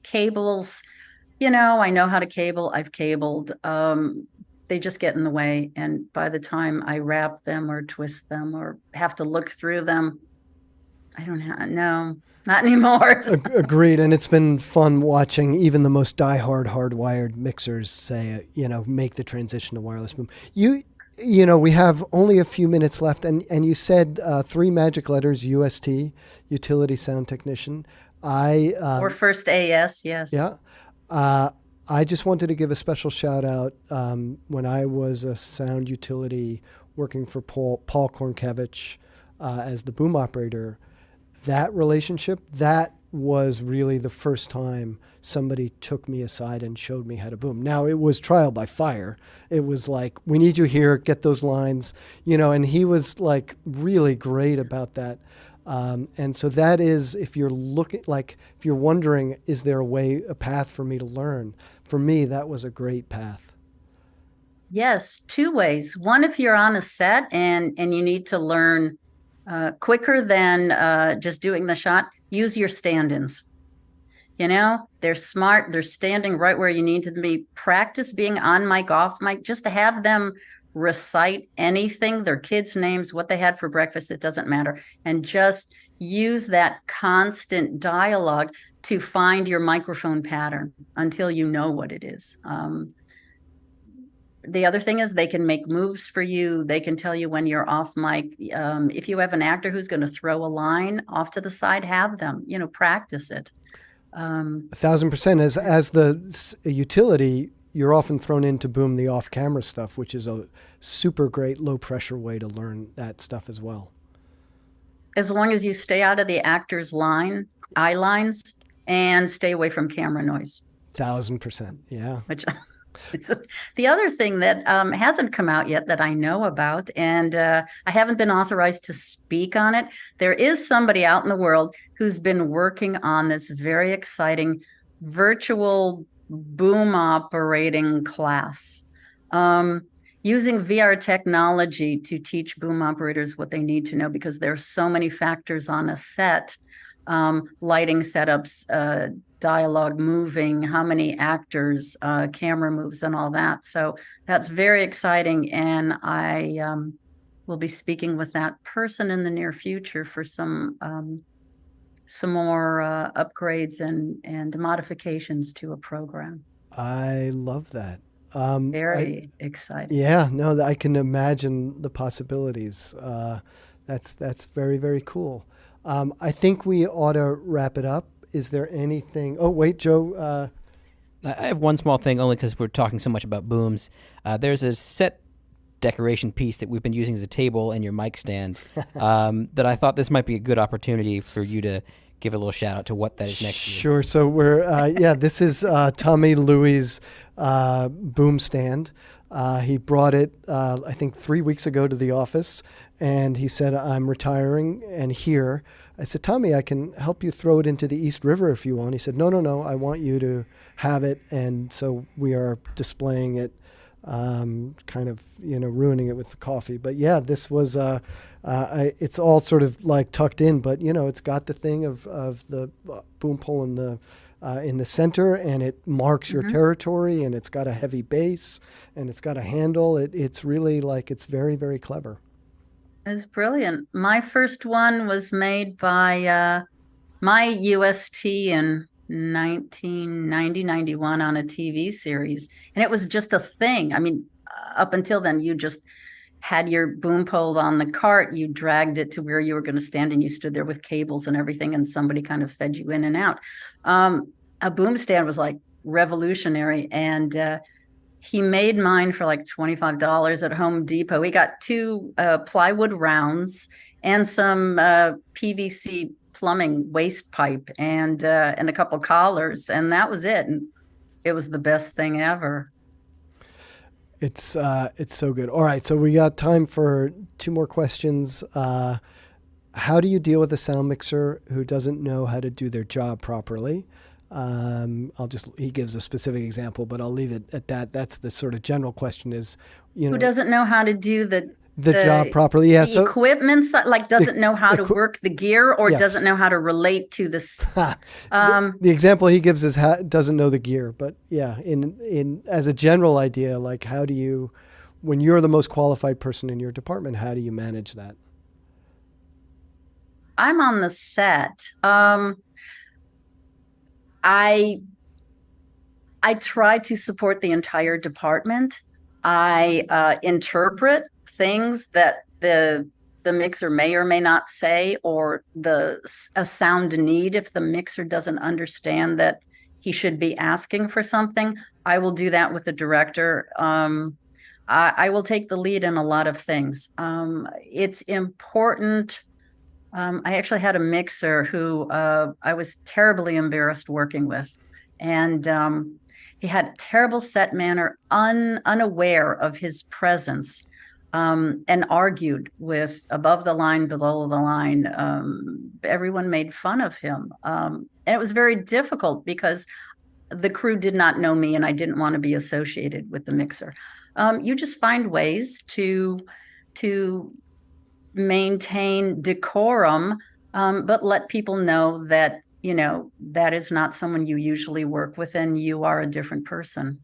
Cables, I know how to cable. I've cabled. They just get in the way, and by the time I wrap them or twist them or have to look through them, I don't have, no, not anymore. Agreed. And it's been fun watching even the most diehard hardwired mixers say, make the transition to wireless boom. We have only a few minutes left, and you said 3 magic letters, UST, Utility Sound Technician. Or first AS, yes. Yeah. I just wanted to give a special shout out. When I was a sound utility working for Paul Kornkevich as the boom operator, that relationship, that was really the first time somebody took me aside and showed me how to boom. Now, it was trial by fire. It was like, we need you here, get those lines, and he was like really great about that. And so that is, if you're wondering, is there a path for me to learn? For me, that was a great path. Yes, 2 ways. One, if you're on a set and you need to learn quicker than just doing the shot, use your stand-ins. They're smart. They're standing right where you need to be. Practice being on mic, off mic, just to have them recite anything, their kids' names, what they had for breakfast, it doesn't matter. And just use that constant dialogue to find your microphone pattern until you know what it is. The other thing is they can make moves for you. They can tell you when you're off mic. If you have an actor who's going to throw a line off to the side, have them, practice it. 1,000%. As the utility, you're often thrown in to boom the off-camera stuff, which is a super great low-pressure way to learn that stuff as well. As long as you stay out of the actor's eye lines, and stay away from camera noise. 1,000%, yeah. Which, the other thing that hasn't come out yet that I know about, and I haven't been authorized to speak on it, there is somebody out in the world who's been working on this very exciting virtual boom operating class. Using VR technology to teach boom operators what they need to know, because there are so many factors on a set, lighting setups, dialogue moving, how many actors, camera moves, and all that. So that's very exciting, and I will be speaking with that person in the near future for some more upgrades and modifications to a program. I love that. Very exciting. Yeah, no, I can imagine the possibilities. That's very, very cool. I think we ought to wrap it up. Is there anything? Oh, wait, Joe. I have one small thing, only because we're talking so much about booms. There's a set decoration piece that we've been using as a table and your mic stand that I thought this might be a good opportunity for you to give a little shout out to what that is next to you. Sure. So we're this is Tommy Louie's boom stand. He brought it I think 3 weeks ago to the office, and he said, "I'm retiring and here." I said, "Tommy, I can help you throw it into the East River if you want." He said, No, I want you to have it." And so we are displaying it, kind of, ruining it with the coffee. But yeah, this was, it's all sort of like tucked in, but it's got the thing of the boom pole in the center, and it marks your territory, and it's got a heavy base, and it's got a handle. It's really it's very, very clever. It's brilliant. My first one was made by my UST in 1990, 91 on a TV series. And it was just a thing. I mean, up until then, you just had your boom pole on the cart, you dragged it to where you were going to stand, and you stood there with cables and everything, and somebody kind of fed you in and out. A boom stand was revolutionary, and he made mine for $25 at Home Depot. He got 2 plywood rounds and some PVC plumbing waste pipe and a couple collars, and that was it. And it was the best thing ever. It's so good. All right, so we got time for 2 more questions. How do you deal with a sound mixer who doesn't know how to do their job properly? He gives a specific example, but I'll leave it at that. That's the sort of general question is, who doesn't know how to do the job properly. Yeah. The equipment, doesn't know how to work the gear, or yes. doesn't know how to relate to this. The example he gives is doesn't know the gear, but yeah, in as a general idea, how do you, when you're the most qualified person in your department, how do you manage that? I'm on the set. I try to support the entire department. I interpret things that the mixer may or may not say, or a sound need. If the mixer doesn't understand that he should be asking for something, I will do that with the director. I will take the lead in a lot of things. It's important. I actually had a mixer who I was terribly embarrassed working with, and he had terrible set manner, unaware of his presence, and argued with above the line, below the line. Everyone made fun of him, and it was very difficult because the crew did not know me, and I didn't want to be associated with the mixer. You just find ways to maintain decorum, but let people know that that is not someone you usually work with, and you are a different person.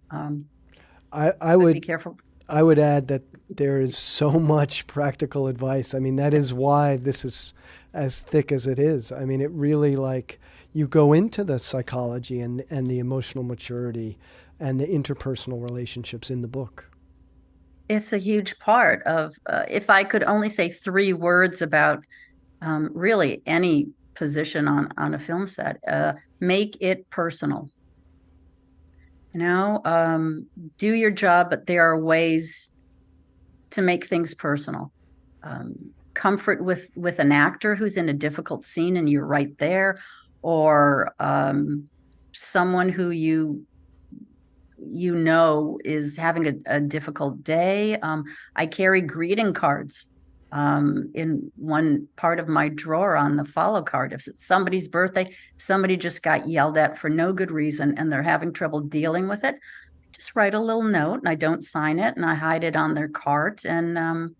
I would be careful. I would add that there is so much practical advice. I mean, that is why this is as thick as it is. I mean, it really you go into the psychology and the emotional maturity and the interpersonal relationships in the book. It's a huge part of, if I could only say 3 words about really any position on a film set, make it personal. Do your job, but there are ways to make things personal. Comfort with an actor who's in a difficult scene and you're right there, or someone who you is having a difficult day. I carry greeting cards in one part of my drawer on the follow card. If it's somebody's birthday, somebody just got yelled at for no good reason and they're having trouble dealing with it, just write a little note, and I don't sign it, and I hide it on their cart. And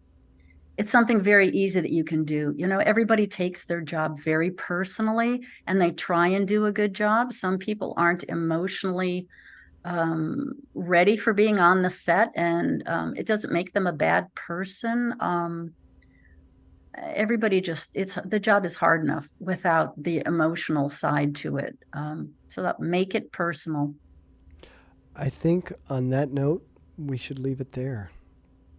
it's something very easy that you can do. You know, everybody takes their job very personally, and they try and do a good job. Some people aren't emotionally ready for being on the set, and it doesn't make them a bad person. Everybody the job is hard enough without the emotional side to it. So that make it personal. I think on that note, we should leave it there.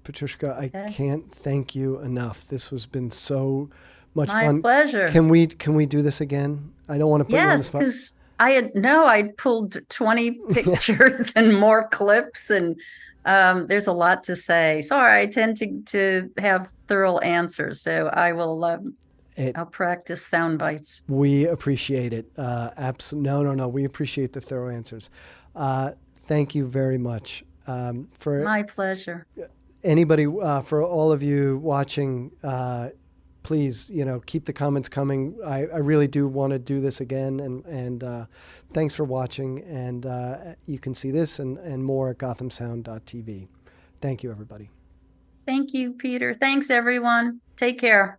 Patrushka, I can't thank you enough. This has been so much fun. My pleasure. Can we do this again? I don't want to put you on the spot. Yes, because I pulled 20 pictures and more clips, and there's a lot to say. Sorry, I tend to have thorough answers, so I will. I'll practice sound bites. We appreciate it. No. We appreciate the thorough answers. Thank you very much. My pleasure. Anybody, for all of you watching, please, keep the comments coming. I really do want to do this again, and thanks for watching. And you can see this and more at gothamsound.tv. Thank you, everybody. Thank you, Peter. Thanks, everyone. Take care.